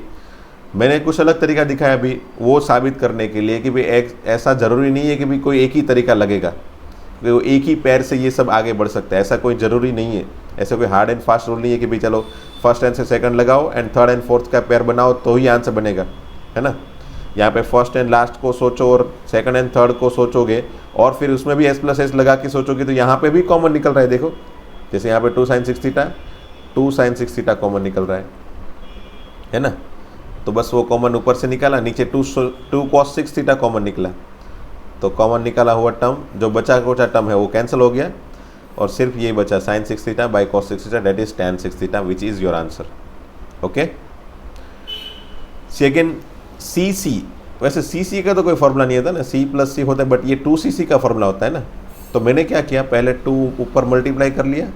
मैंने कुछ अलग तरीका दिखाया भी वो साबित करने के लिए कि भाई एक ऐसा ज़रूरी नहीं है कि भाई कोई एक ही तरीका लगेगा, वो एक ही पैर से ये सब आगे बढ़ सकता है, ऐसा कोई ज़रूरी नहीं है। ऐसा कोई हार्ड एंड फास्ट रूल नहीं है कि भाई चलो फर्स्ट एंड से सेकंड लगाओ एंड थर्ड एंड फोर्थ का पैर बनाओ तो ही आंसर बनेगा, है ना। यहाँ पे फर्स्ट एंड लास्ट को सोचो और सेकंड एंड थर्ड को सोचोगे और फिर उसमें भी एस प्लस एस लगा के सोचोगे तो यहाँ पे भी कॉमन निकल रहा है। देखो जैसे यहाँ पे 2 sin 6 theta 2 sin 6 theta common निकल रहा है ना। तो बस वो कॉमन ऊपर से निकाला, नीचे 2 cos 6 थीटा कॉमन निकला। तो कॉमन निकाला हुआ टर्म जो बचा कुचा टर्म है वो कैंसिल हो गया और सिर्फ ये बचा sin 6 theta by cos 6 theta that is tan 6 theta which is your answer. Okay, second CC, वैसे CC का तो कोई फॉर्मूला नहीं होता ना, C प्लस C होता है, बट ये 2CC का फॉर्मूला होता है ना। तो मैंने क्या किया, पहले 2 ऊपर मल्टीप्लाई कर लिया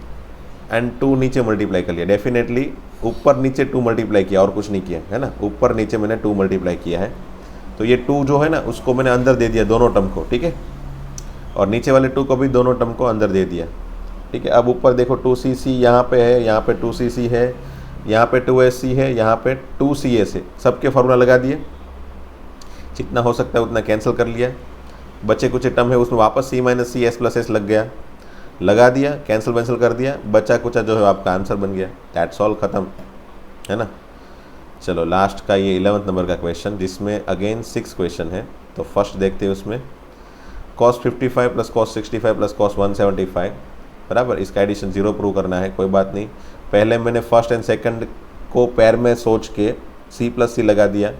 एंड 2 नीचे मल्टीप्लाई कर लिया। डेफिनेटली ऊपर नीचे 2 मल्टीप्लाई किया और कुछ नहीं किया है ना, ऊपर नीचे मैंने 2 मल्टीप्लाई किया है। तो ये 2 जो है ना उसको मैंने अंदर दे दिया दोनों टर्म को, ठीक है, और नीचे वाले 2 को भी दोनों टर्म को अंदर दे दिया, ठीक है। अब ऊपर देखो 2CC यहाँ पे है, यहाँ पे 2CC है, यहाँ पे 2SC है, यहाँ पे 2CS है, सबके फॉर्मूला लगा दिए, जितना हो सकता है उतना कैंसिल कर लिया। बचे कुछ टर्म है उसमें वापस C minus C S plus S लग गया, लगा दिया, कैंसिल वैंसिल कर दिया, बचा कुचा जो है आपका आंसर बन गया। दैट्स ऑल, ख़त्म है ना। चलो लास्ट का ये 11th नंबर का क्वेश्चन जिसमें अगेन 6 क्वेश्चन है। तो फर्स्ट देखते हैं उसमें cos 55 plus cos 65 plus cos 175 बराबर, इसका एडिशन 0 प्रूव करना है, कोई बात नहीं। पहले मैंने फर्स्ट एंड सेकंड को पैर में सोच के C प्लस C लगा दिया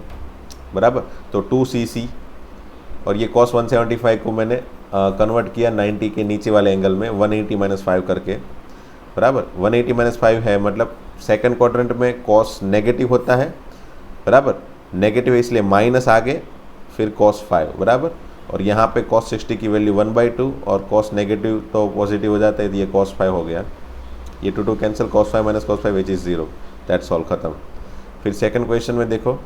बराबर, तो 2CC, और ये cos 175 को मैंने कन्वर्ट किया 90 के नीचे वाले एंगल में 180 माइनस 5 करके बराबर। 180 माइनस 5 है मतलब सेकंड क्वाड्रेंट में cos नेगेटिव होता है बराबर, नेगेटिव है इसलिए माइनस आगे फिर cos 5 बराबर, और यहाँ पे cos 60 की वैल्यू 1/2 और cos नेगेटिव तो पॉजिटिव हो जाता है, तो ये cos 5 हो गया, ये 2 cancel, cos 5 minus cos 5 which is 0। That's all, ख़त्म। फिर सेकंड क्वेश्चन में देखो,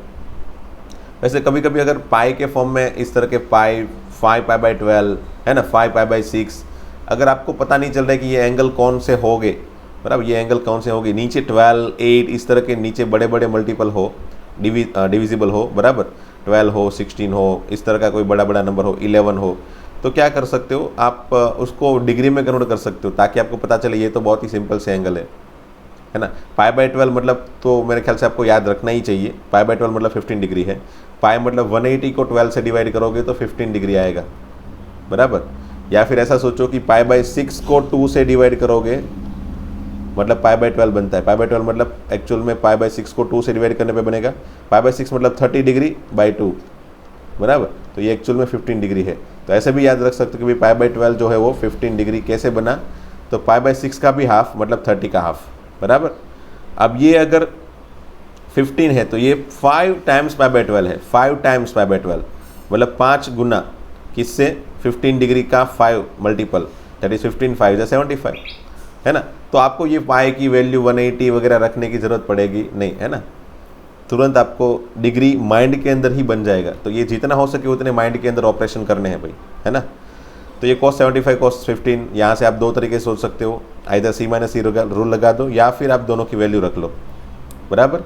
वैसे कभी कभी अगर पाई के फॉर्म में इस तरह के पाई 5π/12 है ना, 5π/6, अगर आपको पता नहीं चल रहा है कि ये एंगल कौन से हो गए बराबर, ये एंगल कौन से होंगे, नीचे 12, 8 इस तरह के नीचे बड़े बड़े मल्टीपल हो, डिविजिबल हो बराबर, 12 हो, 16 हो, इस तरह का कोई बड़ा बड़ा नंबर हो, 11 हो, तो क्या कर सकते हो आप, उसको डिग्री में कन्वर्ट कर सकते हो ताकि आपको पता चले ये तो बहुत ही सिंपल से एंगल है ना। π/12 मतलब तो मेरे ख्याल से आपको याद रखना ही चाहिए, π/12 मतलब 15 डिग्री है, पाई मतलब 180 को 12 से डिवाइड करोगे तो 15 डिग्री आएगा बराबर। या फिर ऐसा सोचो कि π/6 को 2 से डिवाइड करोगे मतलब π/12 बनता है, π/12 मतलब एक्चुअल में π/6 को 2 से डिवाइड करने पे बनेगा, π/6 मतलब 30 डिग्री बाई 2 बराबर, तो ये एक्चुअल में 15 डिग्री है। तो ऐसे भी याद रख सकते हो कि भाई π/12 जो है वो 15 डिग्री कैसे बना, तो π/6 का भी हाफ मतलब 30 का हाफ बराबर। अब ये अगर 15 है तो ये 5 टाइम्स π/12 है, 5 टाइम्स π/12 मतलब 5 गुना किससे, 15 डिग्री का 5 मल्टीपल, दैट इज 15 5 is 75 है ना। तो आपको ये पाई की वैल्यू 180 वगैरह रखने की ज़रूरत पड़ेगी नहीं है ना, तुरंत आपको डिग्री माइंड के अंदर ही बन जाएगा। तो ये जितना हो सके उतने माइंड के अंदर ऑपरेशन करने हैं भाई, है ना। तो ये cos 75 cos 15, यहाँ से आप दो तरीके से सोच सकते हो, either C minus C rule लगा दो या फिर आप दोनों की वैल्यू रख लो बराबर।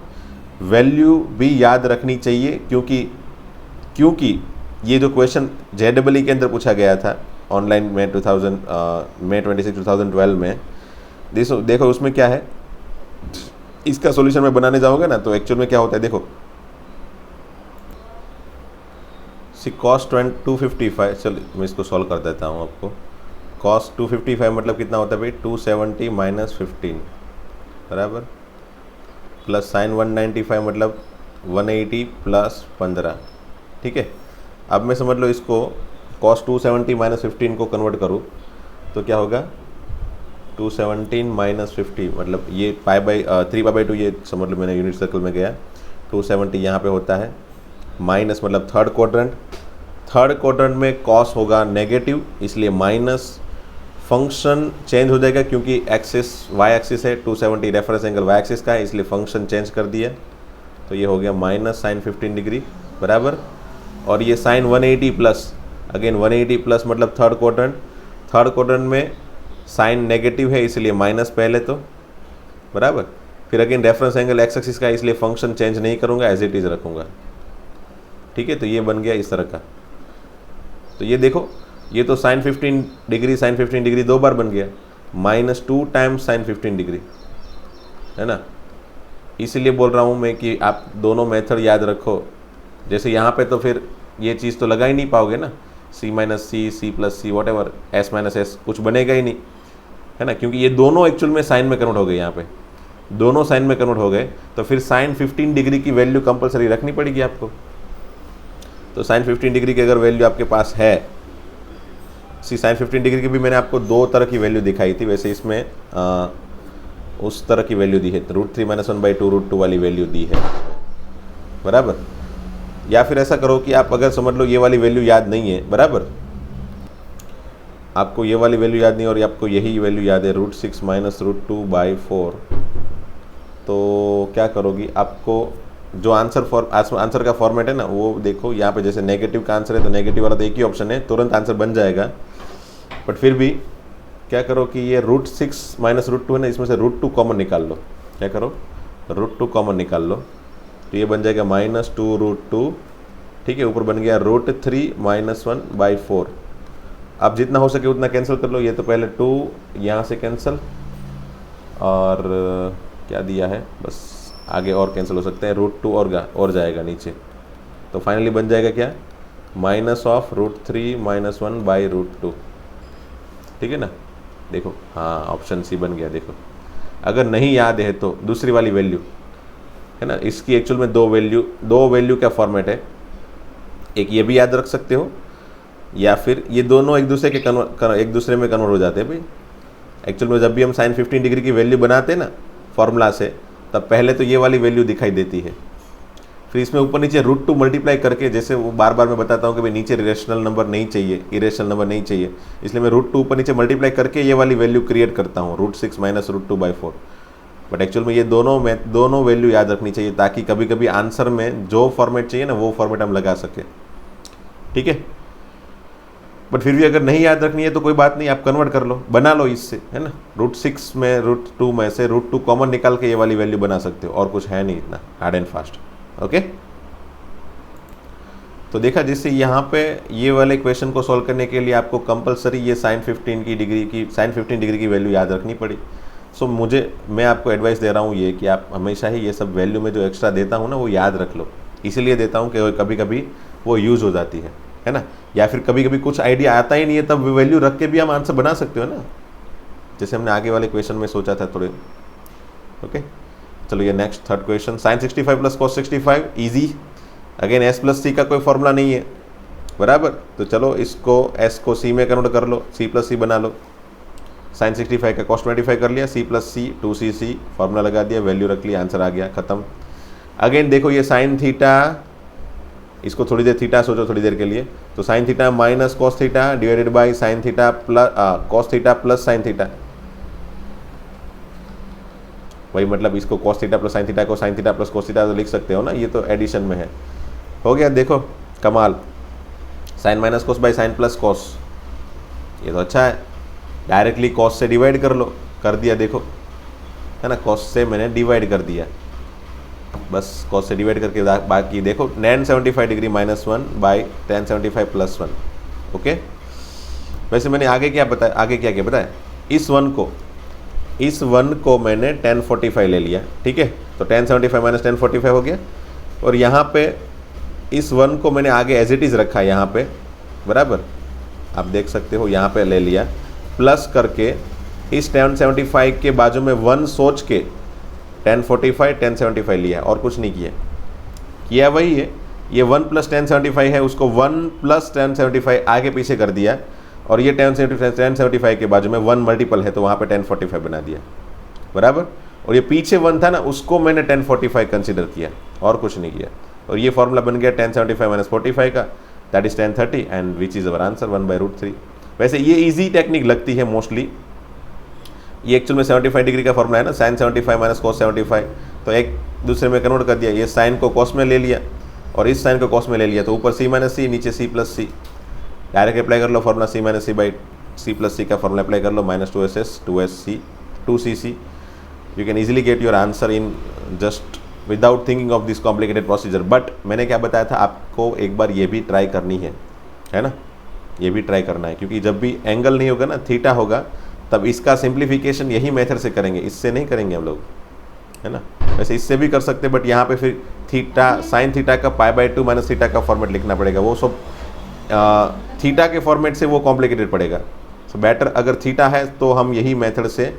वैल्यू भी याद रखनी चाहिए क्योंकि ये जो क्वेश्चन JEE के अंदर पूछा गया था ऑनलाइन में May 26 2012 में, देखो उसमें क्या है, इसका सॉल्यूशन मैं बनाने जाऊँगा ना तो एक्चुअल में क्या होता है देखो, cos 255, चलो मैं इसको सॉल्व कर देता हूँ आपको। cos 255 मतलब कितना होता है भाई, 270 माइनस 15 बराबर, प्लस sin 195 मतलब 180 प्लस 15, ठीक है। अब मैं समझ लो इसको cos 270 माइनस 15 को कन्वर्ट करूँ तो क्या होगा, 217 माइनस 50 मतलब ये 3π/2, ये समझ लो मैंने यूनिट सर्कल में गया, 270 यहाँ पे होता है, माइनस मतलब थर्ड क्वाड्रेंट में cos होगा नेगेटिव इसलिए माइनस, फंक्शन चेंज हो जाएगा क्योंकि एक्सिस y एक्सिस है, 270 रेफरेंस एंगल y एक्सिस का है इसलिए फंक्शन चेंज कर दिया, तो ये हो गया माइनस sin 15 डिग्री बराबर। और ये sin 180 प्लस, अगेन 180 प्लस मतलब थर्ड क्वाड्रेंट में साइन नेगेटिव है इसलिए माइनस पहले तो बराबर, फिर again reference angle x axis का है इसलिए फंक्शन चेंज नहीं करूँगा, एज इट इज़ रखूँगा, ठीक है। तो ये बन गया इस तरह का। तो ये देखो ये तो sin 15 डिग्री 2 बार बन गया, -2 टाइम्स sin 15 डिग्री है ना। इसीलिए बोल रहा हूँ मैं कि आप दोनों मेथड याद रखो। जैसे यहाँ पे तो फिर ये चीज़ तो लगा ही नहीं पाओगे ना, C minus C, C plus C, what ever, S minus S, कुछ बनेगा ही नहीं है ना, क्योंकि ये दोनों एक्चुअल में साइन में कन्वर्ट हो गए, यहाँ पे दोनों साइन में कन्वर्ट हो गए, तो फिर sin 15 डिग्री की वैल्यू कंपलसरी रखनी पड़ेगी आपको। तो sin 15 डिग्री की अगर वैल्यू आपके पास है साइन 15 डिग्री की भी मैंने आपको दो तरह की वैल्यू दिखाई थी, वैसे इसमें उस तरह की वैल्यू दी है, √3 - 1/2 √2 वाली वैल्यू दी है, बराबर। या फिर ऐसा करो कि आप अगर समझ लो ये वाली वैल्यू याद नहीं है, बराबर, आपको ये वाली वैल्यू याद नहीं और आपको यही वैल्यू याद है √6 - √2/4, तो क्या करोगी, आपको जो आंसर का फॉर्मेट है ना वो देखो, यहाँ पे जैसे नेगेटिव का आंसर है तो नेगेटिव वाला तो एक ही ऑप्शन है, तुरंत आंसर बन जाएगा। बट फिर भी क्या करो कि ये √6 - √2 है ना, इसमें से √2 कॉमन निकाल लो। क्या करो, √2 कॉमन निकाल लो, तो ये बन जाएगा -2 √2, ठीक है। ऊपर बन गया √3 - 1/4। अब जितना हो सके उतना कैंसिल कर लो। ये तो पहले 2 यहाँ से कैंसिल, और क्या दिया है, बस आगे और कैंसिल हो सकते हैं, √2 और जाएगा नीचे, तो फाइनली बन जाएगा क्या, -√3 - 1/√2, ठीक है ना। देखो हाँ, ऑप्शन सी बन गया। देखो अगर नहीं याद है तो दूसरी वाली वैल्यू है ना, इसकी एक्चुअल में दो वैल्यू का फॉर्मेट है, एक ये भी याद रख सकते हो, या फिर ये दोनों एक दूसरे में कन्वर्ट हो जाते हैं भाई। एक्चुअल में जब भी हम साइन 15 डिग्री की वैल्यू बनाते हैं ना फॉर्मूला से, तब पहले तो ये वाली वैल्यू दिखाई देती है, फिर इसमें ऊपर नीचे √2 मल्टीप्लाई करके, जैसे वो बार बार मैं बताता हूँ कि भाई नीचे इरेशनल नंबर नहीं चाहिए, इसलिए मैं √2 ऊपर नीचे मल्टीप्लाई करके ये वाली वैल्यू क्रिएट करता हूँ, √6 - √2/4। बट एक्चुअल में ये दोनों वैल्यू याद रखनी चाहिए, ताकि कभी कभी आंसर में जो फॉर्मेट चाहिए ना वो फॉर्मेट हम लगा सके, ठीक है। बट फिर भी अगर नहीं याद रखनी है तो कोई बात नहीं, आप कन्वर्ट कर लो, बना लो इससे, है ना। √6 में √2 में से √2 कॉमन निकाल के ये वाली वैल्यू बना सकते हो, और कुछ है नहीं इतना हार्ड एंड फास्ट, ओके। तो देखा, जैसे यहाँ पे ये वाले क्वेश्चन को सॉल्व करने के लिए आपको कंपलसरी ये साइन 15 डिग्री की वैल्यू याद रखनी पड़ी। सो मैं आपको एडवाइस दे रहा हूँ ये कि आप हमेशा ही ये सब वैल्यू में जो एक्स्ट्रा देता हूँ ना वो याद रख लो, इसीलिए देता हूँ कि कभी कभी वो यूज़ हो जाती है ना। या फिर कभी कभी कुछ आइडिया आता ही नहीं है, तब वैल्यू रख के भी हम आंसर बना सकते हो ना, जैसे हमने आगे वाले क्वेश्चन में सोचा था थोड़े, ओके। चलो ये next third question, sine 65 + cos 65, easy. Again s + c का कोई फॉर्मूला नहीं है, बराबर। तो चलो इसको s को c में कन्वर्ट कर लो, c + c बना लो। साइन 65 का cos 25 कर लिया, c + c 2cc फॉर्मूला लगा दिया, वैल्यू रख लिया, आंसर आ गया, खत्म। अगेन देखो ये साइन थीटा, इसको थोड़ी देर थीटा सोचो थोड़ी देर के लिए, तो sine theta - cos theta divided by sine theta cos theta + sine theta, वही मतलब इसको cos थीटा + साइन थीटा को साइन थीटा + cos थीटा तो लिख सकते हो ना, ये तो एडिशन में है। हो गया, देखो कमाल, साइन - cos बाई साइन + cos, ये तो अच्छा है। डायरेक्टली cos से डिवाइड कर लो, कर दिया, देखो है ना, cos से मैंने डिवाइड कर दिया, बस cos से डिवाइड करके बाकी देखो tan 75 डिग्री -1/tan 75 + 1, ओके। वैसे मैंने आगे क्या बताया, इस वन को मैंने tan 45 ले लिया, ठीक है, तो tan 75 - tan 45 हो गया। और यहाँ पे इस वन को मैंने आगे एज इट इज़ रखा यहाँ पे, बराबर, आप देख सकते हो यहाँ पे ले लिया, प्लस करके इस tan 75 के बाजू में 1 सोच के tan 45 tan 75 लिया, और कुछ नहीं किया वही है, ये 1 + tan 75 है, उसको 1 + tan 75 आगे पीछे कर दिया, और ये tan 75 के बाजू में 1 मल्टीपल है तो वहाँ पे tan 45 बना दिया, बराबर। और ये पीछे 1 था ना, उसको मैंने tan 45 कंसिडर किया, और कुछ नहीं किया, और ये फॉर्मूला बन गया tan 75 - 45 का, that is tan 30, and which is our answer 1/√3। वैसे ये ईजी टेक्निक लगती है मोस्टली, ये एक्चुअल में 75 डिग्री का फॉर्मूला है ना, साइन 75 - cos 75, तो एक दूसरे में कन्वर्ट कर दिया, ये साइन को cos में ले लिया और इस साइन को cos में ले लिया, तो ऊपर c - c नीचे c + c, डायरेक्ट अप्लाई कर लो फॉर्मूला, c - c/c + c का फॉर्मूला अप्लाई कर लो, -2ss you can easily get your answer in just without thinking of this complicated procedure. But मैंने क्या बताया था आपको, एक बार ये भी ट्राई करनी है ना, ये भी ट्राई करना है, क्योंकि जब भी एंगल नहीं होगा ना, थीटा होगा, तब इसका सिंप्लीफिकेशन यही मेथड से करेंगे, इससे नहीं करेंगे हम लोग, है ना। वैसे इससे भी कर सकते, बट यहाँ पे फिर थीटा साइन थीटा का π/2 - थीटा का फॉर्मेट लिखना पड़ेगा, वो सब थीटा के फॉर्मेट से वो कॉम्प्लिकेटेड पड़ेगा। सो बेटर अगर थीटा है तो हम यही मेथड से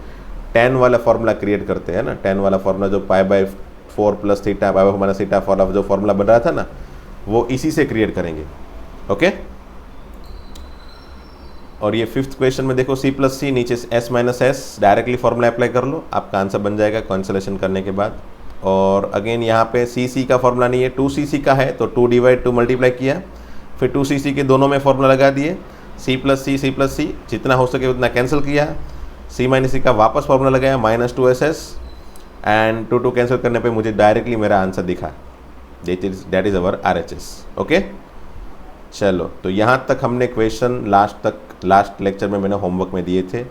tan वाला फॉर्मूला क्रिएट करते हैं ना, tan वाला फॉर्मूला जो π/4 + थीटा π/4 - थीटा फॉर जो फॉर्मूला बन रहा था ना, वो इसी से क्रिएट करेंगे, ओके। और ये फिफ्थ क्वेश्चन में देखो सी प्लस सी, नीचे S minus S, directly formula apply कर लो, आपका आंसर बन जाएगा कैंसिलेशन करने के बाद। और अगेन यहाँ पे सी सी का फॉर्मूला नहीं है, 2cc का है, तो 2 डिवाइड 2 मल्टीप्लाई किया, फिर 2cc के दोनों में फॉर्मूला लगा दिए, सी प्लस सी जितना हो सके उतना कैंसिल किया, सी माइनस सी का वापस फॉर्मूला लगाया -2ss एंड 2 कैंसिल करने पे मुझे डायरेक्टली मेरा आंसर दिखा, that is our RHS। Okay, चलो तो यहाँ तक हमने क्वेश्चन लास्ट लेक्चर में मैंने होमवर्क में दिए थे।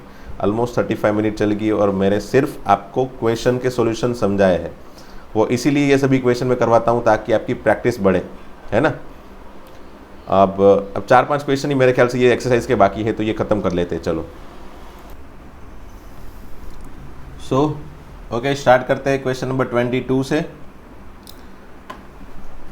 ऑलमोस्ट 35 मिनट चल गई और मैंने सिर्फ आपको क्वेश्चन के सॉल्यूशन समझाए हैं, वो इसीलिए ये सभी क्वेश्चन में करवाता हूँ ताकि आपकी प्रैक्टिस बढ़े, है ना। अब 4-5 क्वेश्चन ही मेरे ख्याल से ये एक्सरसाइज के बाकी है, तो ये ख़त्म कर लेते हैं। चलो ओके, स्टार्ट करते हैं क्वेश्चन नंबर 22 से।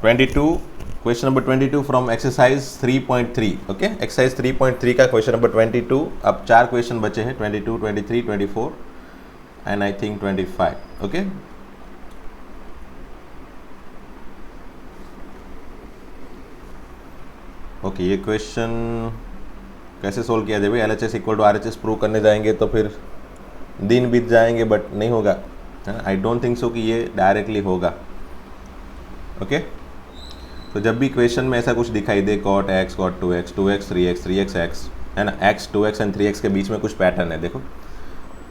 22 question number 22 from exercise 3.3। Okay, exercise 3.3 का क्वेश्चन नंबर 22। अब 4 क्वेश्चन बचे हैं, 22, 23, 24 एंड आई थिंक 25। ओके, ये क्वेश्चन कैसे सोल्व किया जाए भाई। LHS equal to RHS prove करने जाएंगे तो फिर दिन बीत जाएंगे, बट नहीं होगा, आई डोंट थिंक सो कि ये डायरेक्टली होगा। ओके, तो जब भी क्वेश्चन में ऐसा कुछ दिखाई दे, cot x, cot 2x, 2x 3x, 3x x, है ना, x 2x एंड 3x के बीच में कुछ पैटर्न है। देखो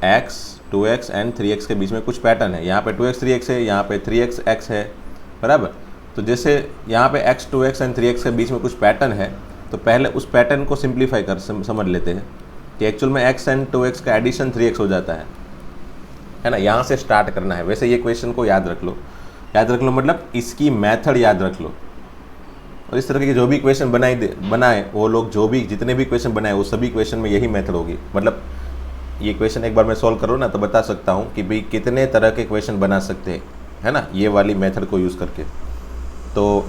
x 2x एंड 3x के बीच में कुछ पैटर्न है, यहाँ पे 2x 3x है, यहाँ पे 3x x है, बराबर। तो जैसे यहाँ पे x 2x एंड 3x के बीच में कुछ पैटर्न है, तो पहले उस पैटर्न को सिंप्लीफाई कर समझ लेते हैं कि एक्चुअल में x एंड 2x का एडिशन 3x हो जाता है ना। यहाँ से स्टार्ट करना है। वैसे ये क्वेश्चन को याद रख लो मतलब इसकी मेथड याद रख लो, और इस तरह के जो भी क्वेश्चन बनाए वो लोग, जो भी जितने भी क्वेश्चन बनाए वो सभी क्वेश्चन में यही मेथड होगी। मतलब ये क्वेश्चन एक बार मैं सॉल्व करूँ ना तो बता सकता हूँ कि भाई कितने तरह के क्वेश्चन बना सकते हैं, है ना, ये वाली मेथड को यूज़ करके। तो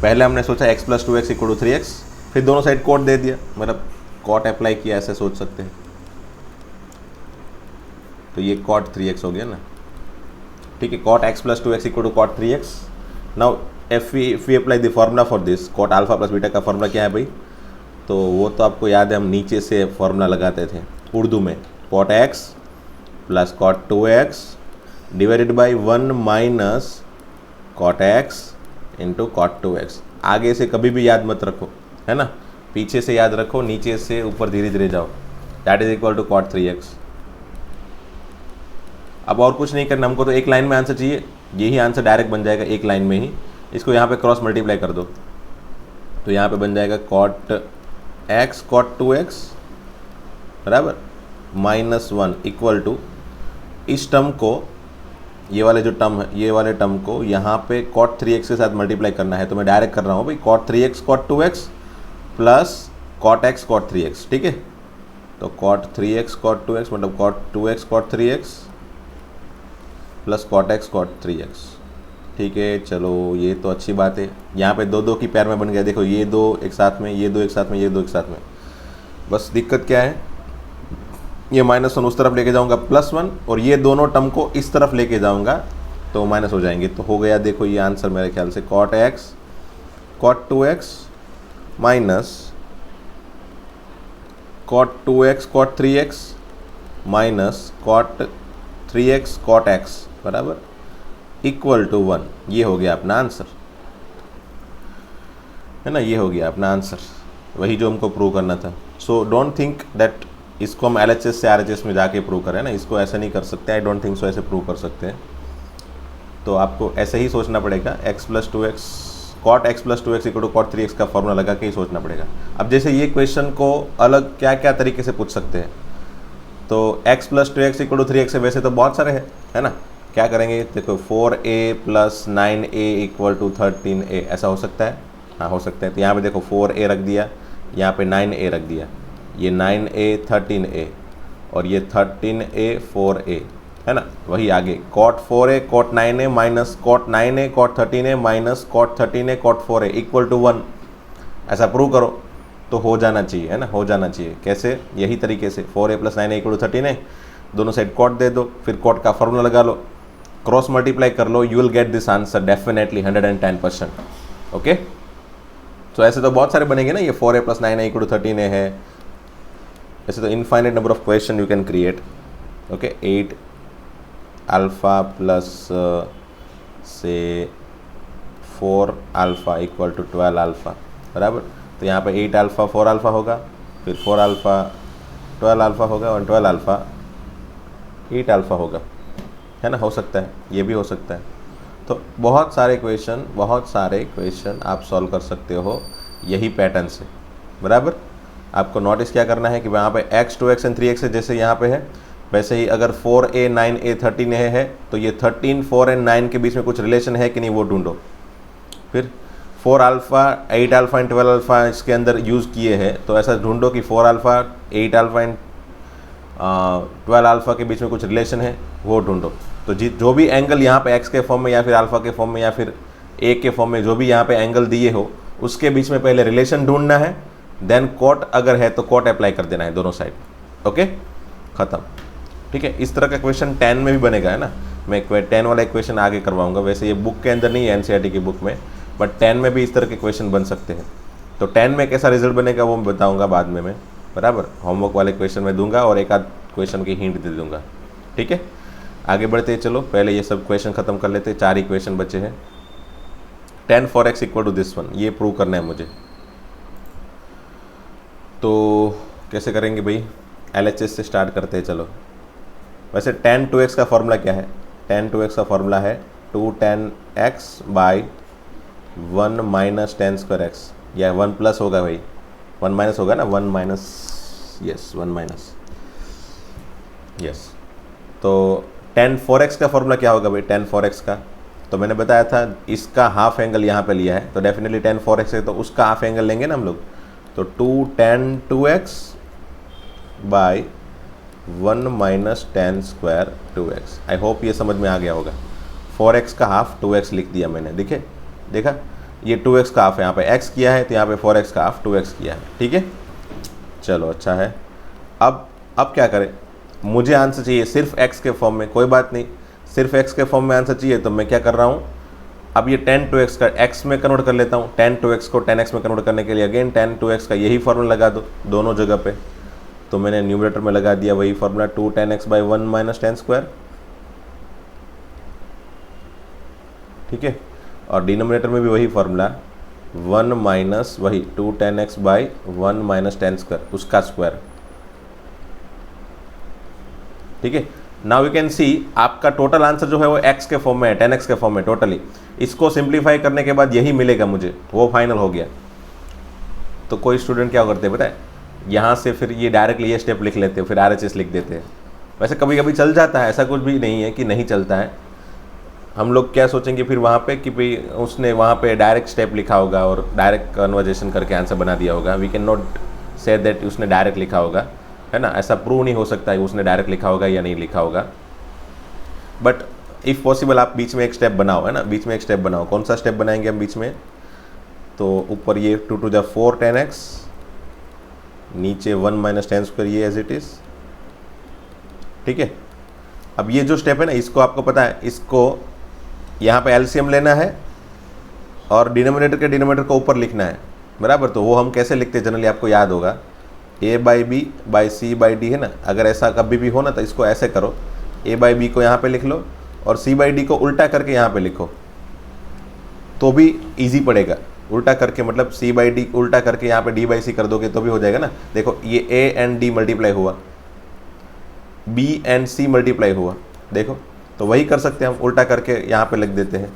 पहले हमने सोचा x + 2x = 3x, फिर दोनों साइड कॉट दे दिया, मतलब कॉट अप्लाई किया, ऐसे सोच सकते हैं। तो ये cot 3x हो गया ना, ठीक है। cot x + 2x = cot 3x। Now if we apply the formula for this, cot alpha + beta का फॉर्मूला क्या है भाई, तो वो तो आपको याद है, हम नीचे से फॉर्मूला लगाते थे उर्दू में, cot x + cot 2x / 1 - cot x × cot 2x। आगे से कभी भी याद मत रखो, है ना, पीछे से याद रखो, नीचे से ऊपर धीरे धीरे जाओ, that is equal to cot 3x। अब और कुछ नहीं करना हमको, तो एक लाइन में आंसर चाहिए, यही आंसर डायरेक्ट बन जाएगा एक लाइन में ही। इसको यहाँ पे क्रॉस मल्टीप्लाई कर दो, तो यहाँ पे बन जाएगा cot x cot 2x बराबर -1 इक्वल टू, इस टर्म को, ये वाले जो टर्म है, ये वाले टर्म को यहाँ पे cot 3x के साथ मल्टीप्लाई करना है। तो मैं डायरेक्ट कर रहा हूँ भाई, cot 3x cot 2x plus cot x cot 3x, ठीक है। तो cot 3x cot 2x मतलब cot 2x cot 3x plus cot x cot 3x, ठीक है। चलो ये तो अच्छी बात है, यहाँ पे 2 की पैर में बन गया। देखो ये 2 एक साथ में, ये 2 एक साथ में, ये 2 एक साथ में। बस दिक्कत क्या है, ये -1 उस तरफ लेके जाऊंगा +1, और ये दोनों टर्म को इस तरफ लेके जाऊंगा तो माइनस हो जाएंगे। तो हो गया, देखो ये आंसर मेरे ख्याल से cot x cot 2x minus cot 2x cot 3x minus cot 3x cot x बराबर इक्वल टू 1। ये हो गया अपना आंसर, है ना, ये हो गया अपना आंसर, वही जो हमको प्रूव करना था। सो डोंट थिंक दैट इसको हम LHS से RHS में जाके प्रूव करें ना, इसको ऐसे नहीं कर सकते, आई डोंट थिंक सो ऐसे प्रूव कर सकते हैं। तो आपको ऐसे ही सोचना पड़ेगा, x + 2x cot x + 2x = cot 3x का फॉर्मूला लगा के ही सोचना पड़ेगा। अब जैसे ये क्वेश्चन को अलग क्या क्या तरीके से पूछ सकते हैं, तो x + 2x = 3x है, वैसे तो बहुत सारे हैं, है ना। क्या करेंगे, देखो 4a + 9a = 13a, ऐसा हो सकता है, हाँ हो सकता है। तो यहाँ पे देखो 4a रख दिया, यहाँ पे 9a रख दिया, ये 9a 13a और ये 13a 4a, है ना। वही आगे cot 4a cot 9a minus cot 9a cot 13a minus cot 13a cot 4a = 1, ऐसा प्रूव करो तो हो जाना चाहिए, है ना, हो जाना चाहिए। कैसे, यही तरीके से 4a + 9a = 13a, दोनों साइड cot दे दो, फिर cot का फॉर्मूला लगा लो, क्रॉस मल्टीप्लाई कर लो, you will get this answer definitely 110%। Okay, तो ऐसे तो बहुत सारे बनेंगे ना, ये 4a + 9a = 13a है, वैसे तो infinite number of question you can create, okay. 8 alpha plus से 4 अल्फ़ा इक्वल टू 12 अल्फ़ा, बराबर। तो यहाँ पे 8 अल्फ़ा 4 अल्फ़ा होगा, फिर 4 अल्फ़ा 12 अल्फ़ा होगा, और 12 अल्फ़ा 8 अल्फ़ा होगा, है ना। हो सकता है, ये भी हो सकता है। तो बहुत सारे क्वेश्चन आप सॉल्व कर सकते हो यही पैटर्न से, बराबर। आपको नोटिस क्या करना है कि वहाँ पे x 2x एंड 3x है, जैसे यहाँ पे है, वैसे ही अगर 4a 9a 13a है तो ये 13 4 एंड 9 के बीच में कुछ रिलेशन है कि नहीं वो ढूंढो। फिर 4 अल्फ़ा 8 अल्फ़ा एंड 12 अल्फ़ा इसके अंदर यूज़ किए हैं, तो ऐसा ढूंढो कि 4 अल्फ़ा 8 अल्फ़ा एंड 12 अल्फ़ा के बीच में कुछ रिलेशन है, वो ढूंढो। तो जो भी एंगल यहाँ पे x के फॉर्म में या फिर अल्फ़ा के फॉर्म में या फिर a के फॉर्म में जो भी यहाँ पे एंगल दिए हो, उसके बीच में पहले रिलेशन ढूंढना है, देन कॉट अगर है तो कॉट अप्लाई कर देना है दोनों साइड, ओके, ख़त्म। ठीक है, इस तरह का क्वेश्चन 10 में भी बनेगा, है ना। मैं 10 वाला क्वेश्चन आगे करवाऊंगा, वैसे ये बुक के अंदर नहीं है, एनसीईआरटी की बुक में, बट 10 में भी इस तरह के क्वेश्चन बन सकते हैं। तो 10 में कैसा रिजल्ट बनेगा वो मैं बताऊंगा बाद में मैं, बराबर। होमवर्क वाले क्वेश्चन में दूंगा और एक आध क्वेश्चन की हिंट दे दूंगा, ठीक है। आगे बढ़ते चलो, पहले ये सब क्वेश्चन खत्म कर लेते, 4 ही क्वेश्चन बचे हैं। 10 4x equal to this one, ये प्रूव करना है मुझे। तो कैसे करेंगे भाई, LHS से स्टार्ट करते हैं, चलो। वैसे tan 2x का फॉर्मूला क्या है? tan 2x का फॉर्मूला है 2 tan x by 1 minus tan square x, या 1 प्लस होगा भाई, 1 माइनस होगा ना, 1 माइनस, यस 1 माइनस, यस। तो tan 4x का फॉर्मूला क्या होगा भाई? tan 4x का तो मैंने बताया था, इसका हाफ एंगल यहाँ पे लिया है, तो डेफिनेटली tan 4x है तो उसका हाफ एंगल लेंगे ना हम लोग। तो 2 tan 2x by 1 minus tan square 2x। I hope ये समझ में आ गया होगा। 4x का हाफ 2x लिख दिया मैंने, देखा, ये 2x का हाफ है, यहाँ पे x किया है तो यहाँ पे 4x का हाफ 2x किया है, ठीक है। चलो अच्छा है। अब क्या करें, मुझे आंसर चाहिए सिर्फ x के फॉर्म में, कोई बात नहीं, सिर्फ x के फॉर्म में आंसर चाहिए, तो मैं क्या कर रहा हूँ, अब ये tan 2x का x में कन्वर्ट कर लेता हूँ। tan 2x को tan x में कन्वर्ट करने के लिए अगेन tan 2x का यही फॉर्मूला लगा दो दोनों जगह पे। तो मैंने न्यूमरेटर में लगा दिया वही formula 2 tan x by 1 minus tan square, ठीक है। और डिनोमिनेटर में भी वही फॉर्मूला 1 माइनस वही 2 tan x by 1 minus tan square, उसका स्क्वायर, ठीक है। नाउ यू कैन सी आपका टोटल आंसर जो है वो x के फॉर्म में है, tan x के फॉर्म में टोटली। इसको सिंप्लीफाई करने के बाद यही मिलेगा मुझे, वो फाइनल हो गया। तो कोई स्टूडेंट क्या करते हैं पता है, यहाँ से फिर ये डायरेक्टली ये स्टेप लिख लेते हैं, फिर RHS लिख देते हैं। वैसे कभी कभी चल जाता है, ऐसा कुछ भी नहीं है कि नहीं चलता है। हम लोग क्या सोचेंगे फिर वहाँ पे कि भाई उसने वहाँ पे डायरेक्ट स्टेप लिखा होगा और डायरेक्ट कन्वर्जेशन करके आंसर बना दिया होगा। We can not say that उसने डायरेक्ट लिखा होगा, है ना। ऐसा प्रूव नहीं हो सकता है उसने डायरेक्ट लिखा होगा या नहीं लिखा होगा। बट इफ़ पॉसिबल आप बीच में एक स्टेप बनाओ, है ना, बीच में एक स्टेप बनाओ। कौन सा स्टेप बनाएंगे हम बीच में? तो ऊपर ये 2 to the 4 tan x, नीचे 1 माइनस tan स्क्वायर, ये एज इट इज़, ठीक है। अब ये जो स्टेप है ना, इसको आपको पता है, इसको यहाँ पे एलसीएम लेना है और डिनोमिनेटर के डिनोमिनेटर को ऊपर लिखना है, बराबर। तो वो हम कैसे लिखते हैं जनरली आपको याद होगा, a by b by c by d, है ना। अगर ऐसा कभी भी हो ना तो इसको ऐसे करो, a बाई बी को यहाँ पे लिख लो और c बाई डी को उल्टा करके यहाँ पे लिखो, तो भी इजी पड़ेगा। उल्टा करके मतलब c बाई डी उल्टा करके यहाँ पे d बाई सी कर दोगे तो भी हो जाएगा ना। देखो ये a एंड d मल्टीप्लाई हुआ, b एंड c मल्टीप्लाई हुआ, देखो। तो वही कर सकते हैं हम, उल्टा करके यहाँ पे लिख देते हैं।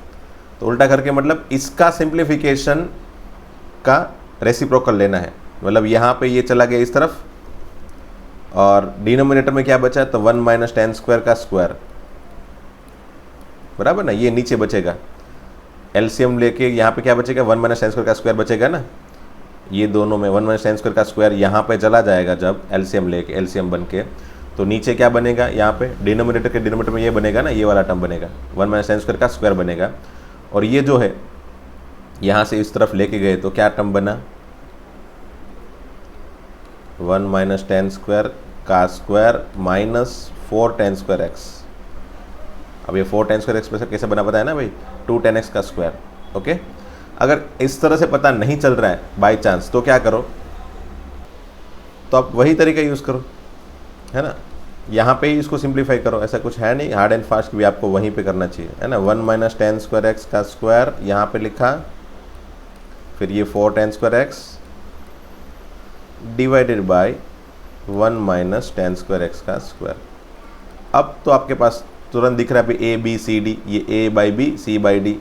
तो उल्टा करके मतलब इसका सिंप्लीफिकेशन का रेसिप्रोकल लेना है, मतलब यहाँ पे ये चला गया इस तरफ और डिनोमिनेटर में क्या बचा, तो 1 माइनस tan स्क्वायर का स्क्वायर, बराबर ना। ये नीचे बचेगा, एलसीएम लेके यहाँ पे क्या बचेगा, 1 माइनस tan स्क्वायर का स्क्वायर बचेगा ना। ये दोनों में 1 माइनस tan स्क्वायर का स्क्वायर यहाँ पे चला जाएगा जब एलसीएम लेके, एलसीएम बन के। तो नीचे क्या बनेगा, यहाँ पे डिनोमिनेटर के डिनोमिनेटर में ये बनेगा ना, ये वाला टर्म बनेगा, 1 माइनस tan स्क्वायर का स्क्वायर बनेगा। और ये जो है यहाँ से इस तरफ लेके गए तो क्या टर्म बना, 1 माइनस tan स्क्वायर का square minus 4 tan square x। अब ये 4 tan स्क्वायर x कैसे बना पता है ना भाई, 2 tan x का स्क्वायर, ओके। अगर इस तरह से पता नहीं चल रहा है बाई चांस, तो क्या करो, तो आप वही तरीका यूज़ करो, है ना। यहाँ पे ही इसको सिंप्लीफाई करो, ऐसा कुछ है नहीं हार्ड एंड फास्ट भी आपको वहीं पे करना चाहिए, है ना। 1 माइनस टेन स्क्वायर एक्स का स्क्वायर यहाँ पे लिखा, फिर ये 4 ten square x divided by 1 minus ten square x का स्क्वायर। अब तो आपके पास तुरंत दिख रहा है ए बी सी डी, ये A by B C by D.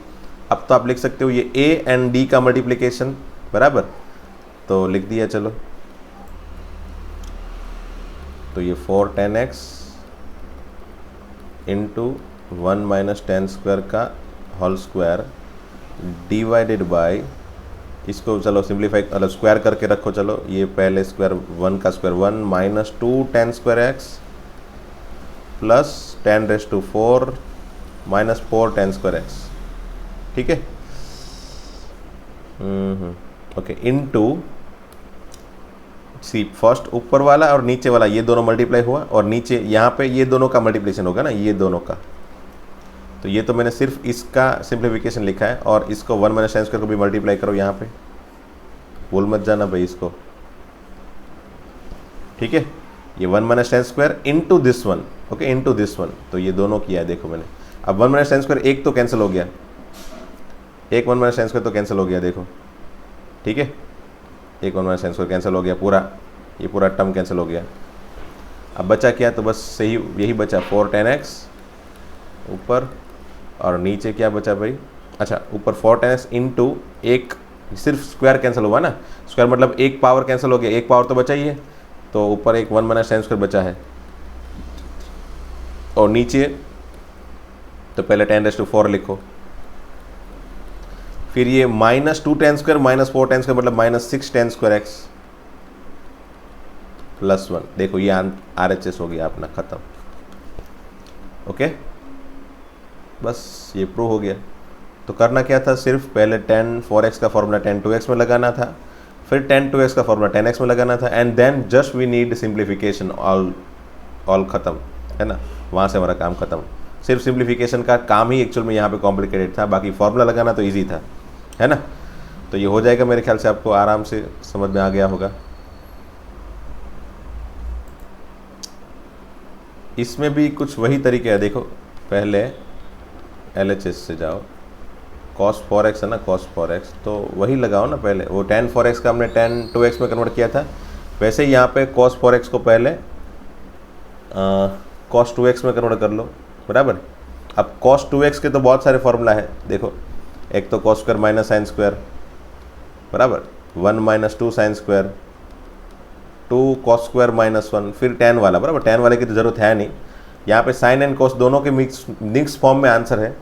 अब तो आप लिख सकते हो ये ए एंड डी का मल्टीप्लिकेशन, बराबर, तो लिख दिया। चलो, तो ये 4 ten x into 1 minus ten square का होल स्क्वायर डिवाइडेड बाय, इसको चलो सिंप्लीफाई मतलब स्क्वायर करके रखो। चलो, ये पहले स्क्वायर 1 का square 1 minus 2 ten square x plus 10⁴ minus 4 ten square x, ठीक है। ओके, इनटू सी फर्स्ट ऊपर वाला और नीचे वाला ये दोनों मल्टीप्लाई हुआ, और नीचे यहाँ पे ये दोनों का मल्टीप्लिकेशन होगा ना, ये दोनों का। तो ये तो मैंने सिर्फ इसका सिंप्लीफिकेशन लिखा है, और इसको 1 माइनस टेन स्क्वायर को भी मल्टीप्लाई करो यहाँ पे, भूल मत जाना भाई इसको, ठीक है। ये 1 minus ten square into this one, okay, into this one, तो ये दोनों किया है, देखो मैंने। अब 1 माइनस टेन स्क्वायर एक तो कैंसिल हो गया, एक 1 माइनस टेन स्क्वायर तो कैंसिल हो गया, देखो, ठीक है। एक 1 माइनस टेन स्क्वायर कैंसिल हो गया, पूरा ये पूरा टर्म कैंसिल हो गया। अब बचा क्या, तो बस सही यही बचा 4 टेन एक्स ऊपर, और नीचे क्या बचा भाई, अच्छा ऊपर 4 टेन एक्स इंटू एक, सिर्फ स्क्वायर कैंसिल हुआ ना, स्क्वायर मतलब एक पावर कैंसिल हो गया, एक पावर तो बचा ही है, तो ऊपर एक 1 माइनस टेन स्क्वायर बचा है, और नीचे तो पहले 10⁴ लिखो, फिर ये minus 2 ten square minus 4 ten square मतलब minus 6 ten square x plus 1। देखो ये RHS हो गया अपना, खत्म, ओके, बस ये प्रूव हो गया। तो करना क्या था, सिर्फ पहले 10 4x का फॉर्मूला 10 2x में लगाना था, फिर 10 2x का फॉर्मूला 10x में लगाना था, and then just we need simplification, all खत्म, है ना। वहाँ से हमारा काम खत्म, सिर्फ सिंप्लीफिकेशन का काम ही एक्चुअल में यहाँ पे कॉम्प्लिकेटेड था, बाकी फॉर्मूला लगाना तो ईजी था, है ना। तो ये हो जाएगा, मेरे ख्याल से आपको आराम से समझ में आ गया होगा। इसमें भी कुछ वही तरीके है, देखो पहले LHS से जाओ, cos 4x है ना, cos 4x तो वही लगाओ ना, पहले वो tan 4x का हमने tan 2x में कन्वर्ट किया था, वैसे ही यहाँ पे cos 4x को पहले cos 2x में कन्वर्ट कर लो, बराबर। अब cos 2x के तो बहुत सारे फॉर्मूला है, देखो, एक तो cos square minus sine square, बराबर, 1 minus 2 sine square, 2 cos square minus 1, फिर tan वाला, बराबर। tan वाले की तो ज़रूरत है नहीं, यहाँ पे साइन एंड cos दोनों के मिक्स फॉर्म में आंसर है,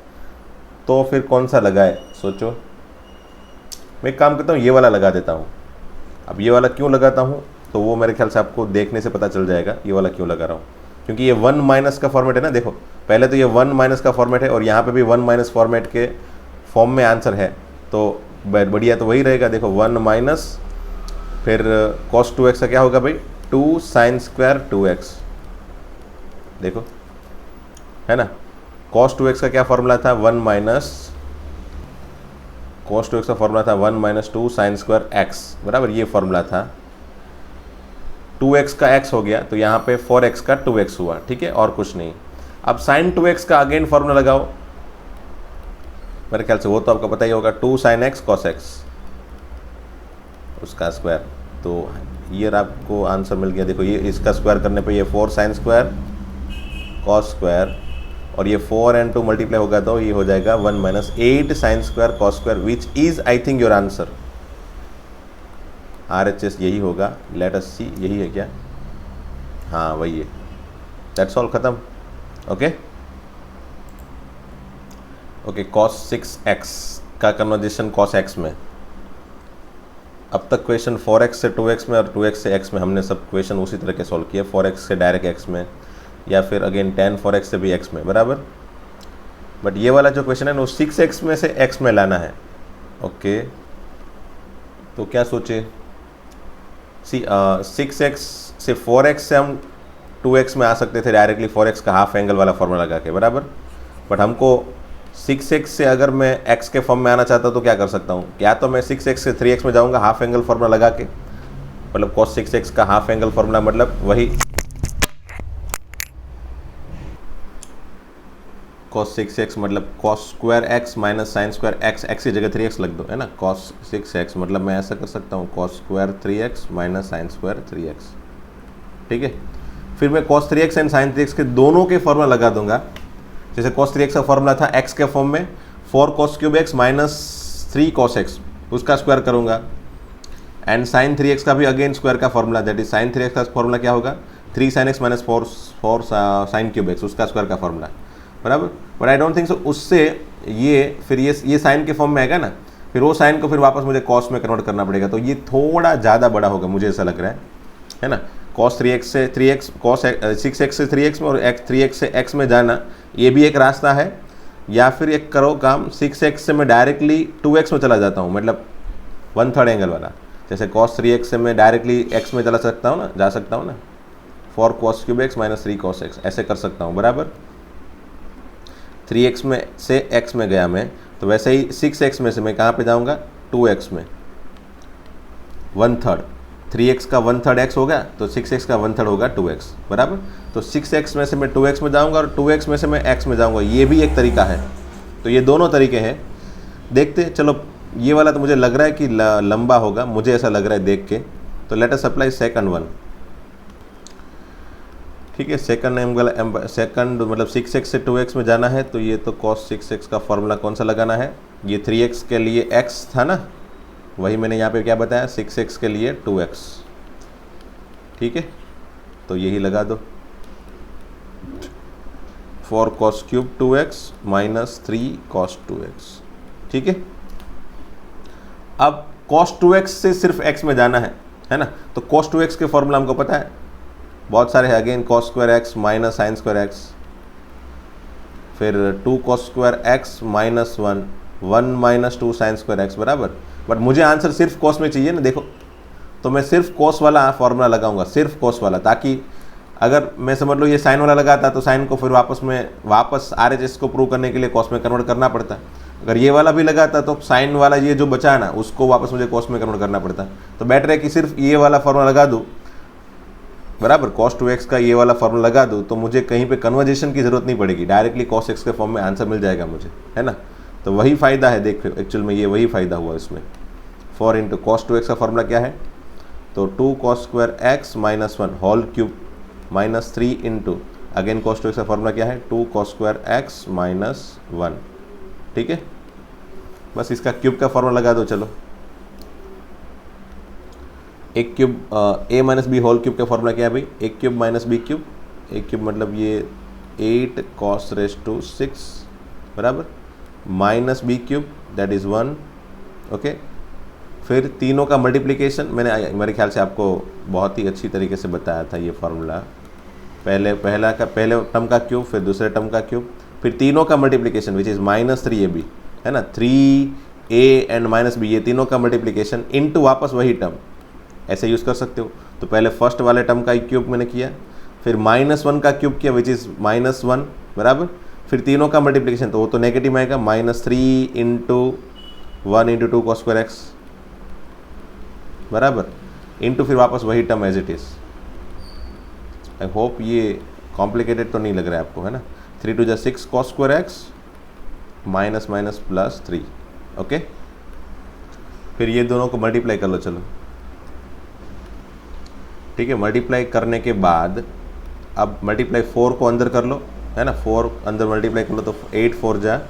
तो फिर कौन सा लगाए, सोचो। मैं एक काम करता हूँ, ये वाला लगा देता हूँ। अब ये वाला क्यों लगाता हूँ, तो वो मेरे ख्याल से आपको देखने से पता चल जाएगा ये वाला क्यों लगा रहा हूँ, क्योंकि ये 1 माइनस का फॉर्मेट है ना। देखो पहले तो ये 1 माइनस का फॉर्मेट है, और यहाँ पे भी 1 माइनस फॉर्मेट के फॉर्म में आंसर है, तो बढ़िया तो वही रहेगा। देखो 1 माइनस, फिर cos 2x का क्या होगा भाई, 2 साइन स्क्वायर 2x, देखो, है ना। cos 2x का क्या फॉर्मूला था, 1 माइनस, cos 2x का फॉर्मूला था 1 माइनस 2 साइन स्क्वायर x, बराबर, ये फॉर्मूला था। 2x का x हो गया, तो यहाँ पे 4x का 2x हुआ, ठीक है, और कुछ नहीं। अब साइन 2x का अगेन फॉर्मूला लगाओ, मेरे ख्याल से वो तो आपको पता ही होगा, 2 साइन x cos x उसका स्क्वायर, तो ये आपको आंसर मिल गया। देखो ये इसका स्क्वायर करने पे ये 4 साइन स्क्वायर cos स्क्वायर, और ये 4 and 2 मल्टीप्लाई होगा तो ये हो जाएगा 1 minus 8 sine square cos square, which is I think your answer. RHS यही होगा, लेट अस सी, यही है क्या, हाँ वही है, दैट्स ऑल, खत्म, ओके ओके। cos 6x का कन्वर्जेशन cos x में, अब तक क्वेश्चन 4x से 2x में और 2x से x में हमने सब क्वेश्चन उसी तरह के सॉल्व किए, 4x से डायरेक्ट x में, या फिर अगेन tan 4x से भी x में, बराबर। बट ये वाला जो क्वेश्चन है वो 6x में से x में लाना है, ओके। तो क्या सोचे, 6x से 4x से हम 2x में आ सकते थे डायरेक्टली, 4x का हाफ एंगल वाला फॉर्मूला लगा के, बराबर। बट हमको 6x से अगर मैं x के फॉर्म में आना चाहता हूँ तो क्या कर सकता हूँ, या तो मैं 6x से 3x में जाऊँगा हाफ एंगल फॉर्मूला लगा के, मतलब cos 6x का हाफ एंगल फॉर्मूला मतलब वही cos 6x मतलब cos square x minus sine square x, x की जगह 3x लग दो, है ना। cos 6x मतलब मैं ऐसा कर सकता हूँ cos square 3x minus sine square 3x, ठीक है। फिर मैं cos 3x and sign 3x के दोनों के फॉर्मूला लगा दूंगा। जैसे cos 3x का फॉर्मूला था x के फॉर्म में 4 cos cube x minus 3 cos x, उसका स्क्वायर करूंगा। एंड साइन 3x का भी अगेन स्क्वायर का formula, that is sine 3x का फॉर्मूला क्या होगा 3 sin x minus 4 sine cube x, उसका स्क्वायर का फॉर्मूला, बराबर। But I don't think so उससे ये फिर ये साइन के फॉर्म में आएगा ना, फिर वो साइन को फिर वापस मुझे कॉस में कन्वर्ट करना पड़ेगा, तो ये थोड़ा ज़्यादा बड़ा होगा मुझे ऐसा लग रहा है ना। cos 3x से 3x, cos 6x से 3x में और 3x से x में जाना, ये भी एक रास्ता है। या फिर एक करो काम 6x से मैं डायरेक्टली 2x में चला जाता हूँ, मतलब 1/3 एंगल वाला। जैसे cos 3x से मैं डायरेक्टली x में चला सकता हूँ ना, जा सकता हूँ ना, 4 cos cube x minus 3 cos x, ऐसे कर सकता हूँ, बराबर। 3x में से x में गया मैं, तो वैसे ही 6x में से मैं कहाँ पे जाऊँगा 2x में, 1/3, 3x का 1/3 x होगा तो 6x का 1/3 होगा 2x, बराबर। तो 6x में से मैं 2x में जाऊँगा और 2x में से मैं x में जाऊँगा, ये भी एक तरीका है। तो ये दोनों तरीके हैं, देखते चलो। ये वाला तो मुझे लग रहा है कि लंबा होगा, मुझे ऐसा लग रहा है देख के। तो let us apply second one, ठीक है। सेकंड मतलब 6x से 2x में जाना है, तो ये तो cos 6x का फॉर्मूला कौन सा लगाना है, ये 3x के लिए x था ना, वही मैंने यहाँ पे क्या बताया 6x के लिए 2x, ठीक है। तो यही लगा दो 4 cos cube 2x minus 3 cos 2x, ठीक है। अब cos 2x से सिर्फ x में जाना है ना। तो cos 2x के फॉर्मूला हमको पता है, बहुत सारे हैं। Again cos square x minus sine square x, फिर 2 cos square x minus 1 minus 2 sine square x, बराबर। बट मुझे आंसर सिर्फ cos में चाहिए ना, देखो। तो मैं सिर्फ cos वाला फॉर्मूला लगाऊंगा, सिर्फ cos वाला, ताकि अगर मैं समझ लो ये साइन वाला लगाता तो साइन को फिर वापस RHS को प्रूव करने के लिए cos में कन्वर्ट करना पड़ता। अगर ये वाला भी लगाता तो साइन वाला ये जो बचा ना, उसको वापस मुझे cos में कन्वर्ट करना पड़ता। तो बेटर है कि सिर्फ ये वाला फॉर्मूला लगा दूँ, बराबर। cos 2x का ये वाला फॉर्मूला लगा दूँ तो मुझे कहीं पे कन्वर्जेशन की ज़रूरत नहीं पड़ेगी, डायरेक्टली cos x के फॉर्म में आंसर मिल जाएगा मुझे, है ना। तो वही फ़ायदा है, देखो एक्चुअल में ये वही फ़ायदा हुआ इसमें। 4 इंटू cos 2x का फॉर्मूला क्या है, तो 2 cos square x minus 1 whole cube minus 3 into again cos 2x का फॉर्मूला क्या है 2 cos स्क्वायर x माइनस 1, ठीक है। बस इसका क्यूब का फॉर्मूला लगा दो, चलो। एक cube a minus b whole cube का फॉर्मूला क्या है भाई, एक क्यूब माइनस बी क्यूब, एक क्यूब मतलब ये 8 cos रेस टू 6, बराबर, minus b cube that is 1, okay. फिर तीनों का मल्टीप्लिकेशन, मैंने मेरे ख्याल से आपको बहुत ही अच्छी तरीके से बताया था ये फार्मूला। पहले टर्म का क्यूब, फिर दूसरे टर्म का क्यूब, फिर तीनों का multiplication which is minus 3ab, है ना। 3a एंड माइनस बी, ये तीनों का मल्टीप्लिकेशन इनटू वापस वही टर्म, ऐसे यूज़ कर सकते हो। तो पहले फर्स्ट वाले टर्म का क्यूब मैंने किया, फिर -1 का क्यूब किया विच इज़ -1, बराबर। फिर तीनों का मल्टीप्लिकेशन, तो वो तो नेगेटिव आएगा, -3 into 1 into 2 cos square x, बराबर, इंटू फिर वापस वही term as it is. I hope ये कॉम्प्लिकेटेड तो नहीं लग रहा है आपको, है ना। 3 2 6 cos square x minus minus plus 3, okay. फिर ये दोनों को मल्टीप्लाई कर लो, चलो, ठीक है। मल्टीप्लाई करने के बाद अब मल्टीप्लाई 4 को अंदर कर लो, है ना। 4 अंदर मल्टीप्लाई कर लो तो 8 4 जा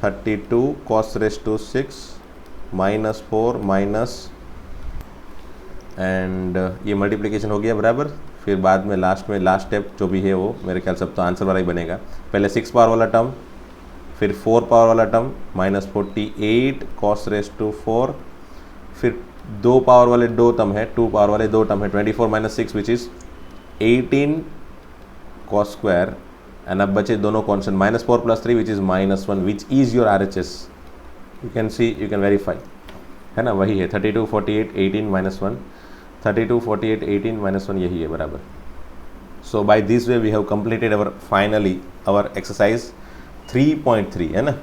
32 cos raise to 6 minus 4 minus, and ये मल्टीप्लिकेशन हो गया, बराबर। फिर बाद में लास्ट स्टेप जो भी है वो मेरे ख्याल से अब तो आंसर वाला ही बनेगा। पहले 6 पावर वाला टर्म, फिर 4 पावर वाला टर्म -48 cos रेस टू 4, फिर 2 पावर वाले 2 टर्म है, 2 पावर वाले 2 टर्म है 24 minus 6 which is 18 cos square, and अब बचे दोनों constant -4 plus 3 which is -1 which is your RHS। You can see, you can verify, है ना, वही है 32 48 18 -1, 32 48 18 -1, यही है, बराबर। So by this way we have completed our exercise 3.3, है ना,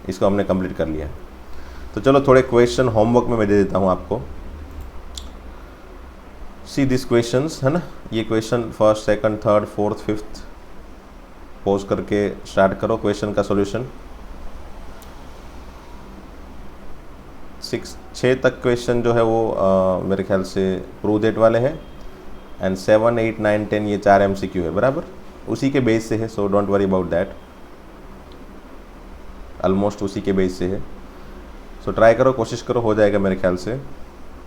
इसको हमने कंप्लीट कर लिया। तो चलो थोड़े क्वेश्चन होमवर्क में मैं दे देता हूँ आपको। सी दिस क्वेश्चंस, है ना, ये question first, second, third, fourth, fifth pose करके स्टार्ट करो क्वेश्चन का सॉल्यूशन। 6 तक क्वेश्चन जो है वो मेरे ख्याल से प्रूव डेट वाले हैं, एंड 7, 8, 9, 10 ये 4 MCQ है, बराबर उसी के बेस से है, so don't worry about that, almost उसी के बेस से है। सो ट्राई करो, कोशिश करो, हो जाएगा मेरे ख्याल से।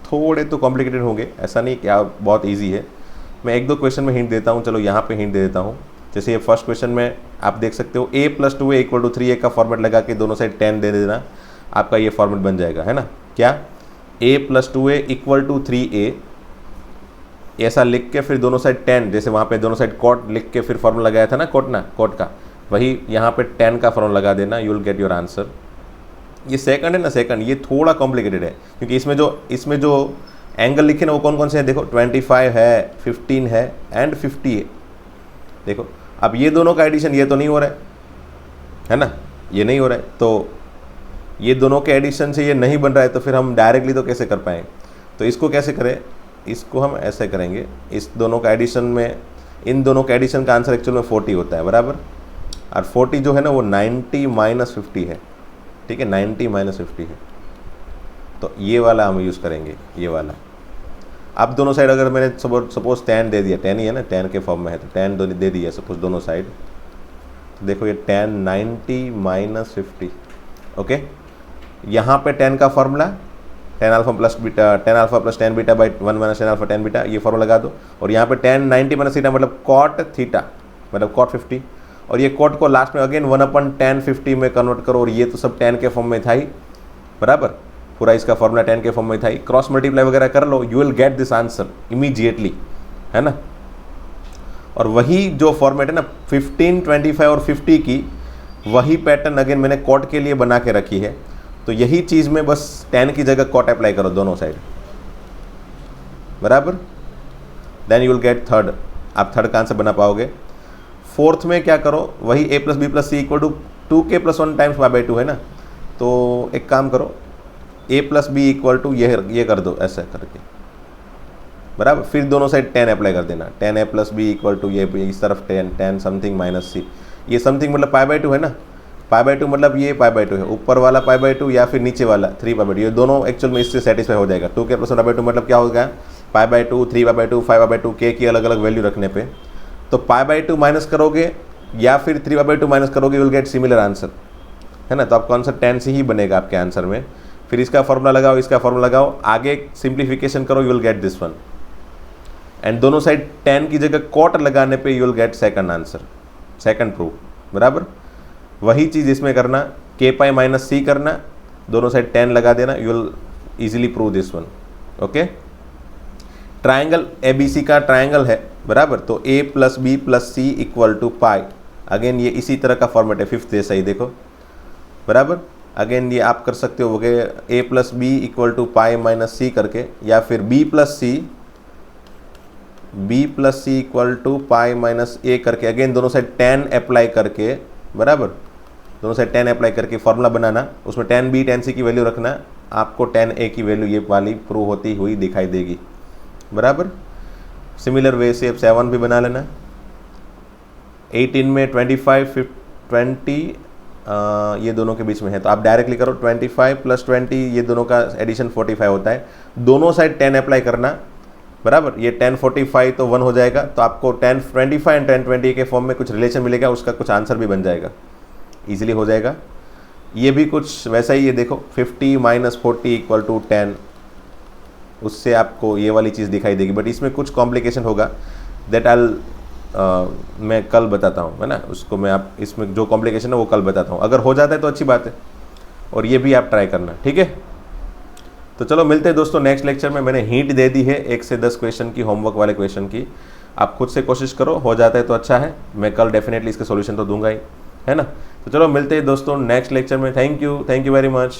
थोड़े तो कॉम्प्लिकेटेड होंगे, ऐसा नहीं क्या बहुत इजी है। मैं 1-2 क्वेश्चन में हिंट देता हूँ, चलो यहाँ पे हिंट दे देता हूँ। जैसे ये फर्स्ट क्वेश्चन में आप देख सकते हो a + 2a = 3a का फॉर्मेट लगा के दोनों साइड 10 दे देना, आपका ये फॉर्मेट बन जाएगा, है ना। क्या a + 2a = 3a ऐसा लिख के फिर दोनों साइड 10, जैसे वहाँ पे दोनों साइड कॉट लिख के फिर फॉर्मूला लगाया था ना, कॉट का, वही यहाँ पे 10 का फॉर्मूला लगा देना, you will get your answer. ये सेकंड है ना, सेकंड ये थोड़ा कॉम्प्लिकेटेड है, क्योंकि इसमें जो एंगल लिखे ना वो कौन कौन से हैं, देखो 25 है, 15 है एंड 50 है। देखो अब ये दोनों का एडिशन ये तो नहीं हो रहा है ना, ये नहीं हो रहा है, तो ये दोनों के एडिशन से ये नहीं बन रहा है, तो फिर हम डायरेक्टली तो कैसे कर पाएँ। तो इसको कैसे करें, इसको हम ऐसे करेंगे, इस दोनों का एडिशन में, इन दोनों का एडिशन का आंसर एक्चुअल में 40 होता है, बराबर। और 40 जो है ना वो 90 - 50 है, ठीक है, 90 - 50 है, तो ये वाला हम यूज़ करेंगे, ये वाला। अब दोनों साइड अगर मैंने सपोज 10 दे दिया, 10 ही है ना, 10 के फॉर्म में है, तो 10 दे दिया सपोज दोनों साइड, तो देखो ये 10 90 - 50, ओके। यहाँ पे 10 का फॉर्मूला 10α + 10 बीटा बाई 1 - 10α 10 बीटा, ये फॉर्मूला लगा दो। और यहाँ पे 10 90 - थीटा मतलब कॉट थीटा मतलब कॉट 50, और ये कॉट को लास्ट में अगेन 1/10 50 में कन्वर्ट करो, और ये तो सब 10 के फॉर्म में था ही, बराबर, पूरा इसका फॉर्मूला 10 के फॉर्म में था ही। क्रॉस मल्टीप्लाई वगैरह कर लो, you will get this answer immediately, है ना। और वही जो फॉर्मेट है ना 15, 25 और 50 की, वही पैटर्न अगेन मैंने कॉट के लिए बना के रखी है, तो यही चीज़ में बस 10 की जगह कॉट अप्लाई करो दोनों साइड, बराबर, then you will get third, आप थर्ड का आंसर बना पाओगे। फोर्थ में क्या करो, वही a + b + c = 2k + 1 × y/2 है ना, तो एक काम करो, a + b = ये कर दो ऐसा करके, बराबर, फिर दोनों साइड 10 अप्लाई कर देना, 10a + b = ये इस तरफ 10 समथिंग - c, ये समथिंग मतलब π/2 है ना, π/2 मतलब ये π/2 है, ऊपर वाला π/2 या फिर नीचे वाला 3π/2, ये दोनों एक्चुअल में इससे सेटिस्फाई हो जाएगा। 2k + 1/2 मतलब क्या हो गया, π/2, 3π/2, 5/2, k की अलग अलग वैल्यू रखने पे, तो π/2 माइनस करोगे या फिर 3/2 माइनस करोगे, you will gate similar answer, है ना। तो आपका आंसर 10 से ही बनेगा आपके आंसर में। फिर इसका फॉर्मूला लगाओ, इसका फॉर्मूला लगाओ, आगे सिंप्लीफिकेशन करो, you will get this one, and दोनों साइड 10 की जगह कॉट लगाने पे you will gate second answer, second proof, बराबर। वही चीज़ इसमें करना, k π - c करना, दोनों साइड 10 लगा देना, you will easily prove this one, okay. Triangle ABC का ट्रायंगल है, बराबर, तो a + b + c = π, अगेन ये इसी तरह का फॉर्मेट है, फिफ्थ जैसा ही, देखो, बराबर। अगेन ये आप कर सकते हो a + b = π - c करके, या फिर b + c = π - a करके, अगेन दोनों साइड 10 अप्लाई करके, बराबर, दोनों साइड 10 अप्लाई करके फॉर्मूला बनाना, उसमें 10b 10c की वैल्यू रखना, आपको 10a की वैल्यू ये वाली प्रूव होती हुई दिखाई देगी, बराबर। सिमिलर वे से अब 7 भी बना लेना। 18 में 25 20 ये दोनों के बीच में है, तो आप डायरेक्टली करो, 25 + 20 ये दोनों का एडिशन 45 होता है, दोनों साइड 10 अप्लाई करना, बराबर। ये 10 45 तो 1 हो जाएगा, तो आपको 10 25 एंड 10 20 के फॉर्म में कुछ रिलेशन मिलेगा, उसका कुछ आंसर भी बन जाएगा, इजीली हो जाएगा। ये भी कुछ वैसा ही है, देखो 50 - 40 = 10, उससे आपको ये वाली चीज़ दिखाई देगी, बट इसमें कुछ कॉम्प्लिकेशन होगा, दैट मैं कल बताता हूँ, है ना, उसको मैं आप इसमें जो कॉम्प्लिकेशन है वो कल बताता हूँ। अगर हो जाता है तो अच्छी बात है, और ये भी आप ट्राई करना, ठीक है। तो चलो मिलते हैं दोस्तों नेक्स्ट लेक्चर में। मैंने हिंट दे दी है 1 से 10 क्वेश्चन की, होमवर्क वाले क्वेश्चन की, आप खुद से कोशिश करो, हो जाता है तो अच्छा है, मैं कल डेफिनेटली इसका सोल्यूशन तो दूंगा ही, है ना। तो चलो मिलते हैं दोस्तों नेक्स्ट लेक्चर में। Thank you very much.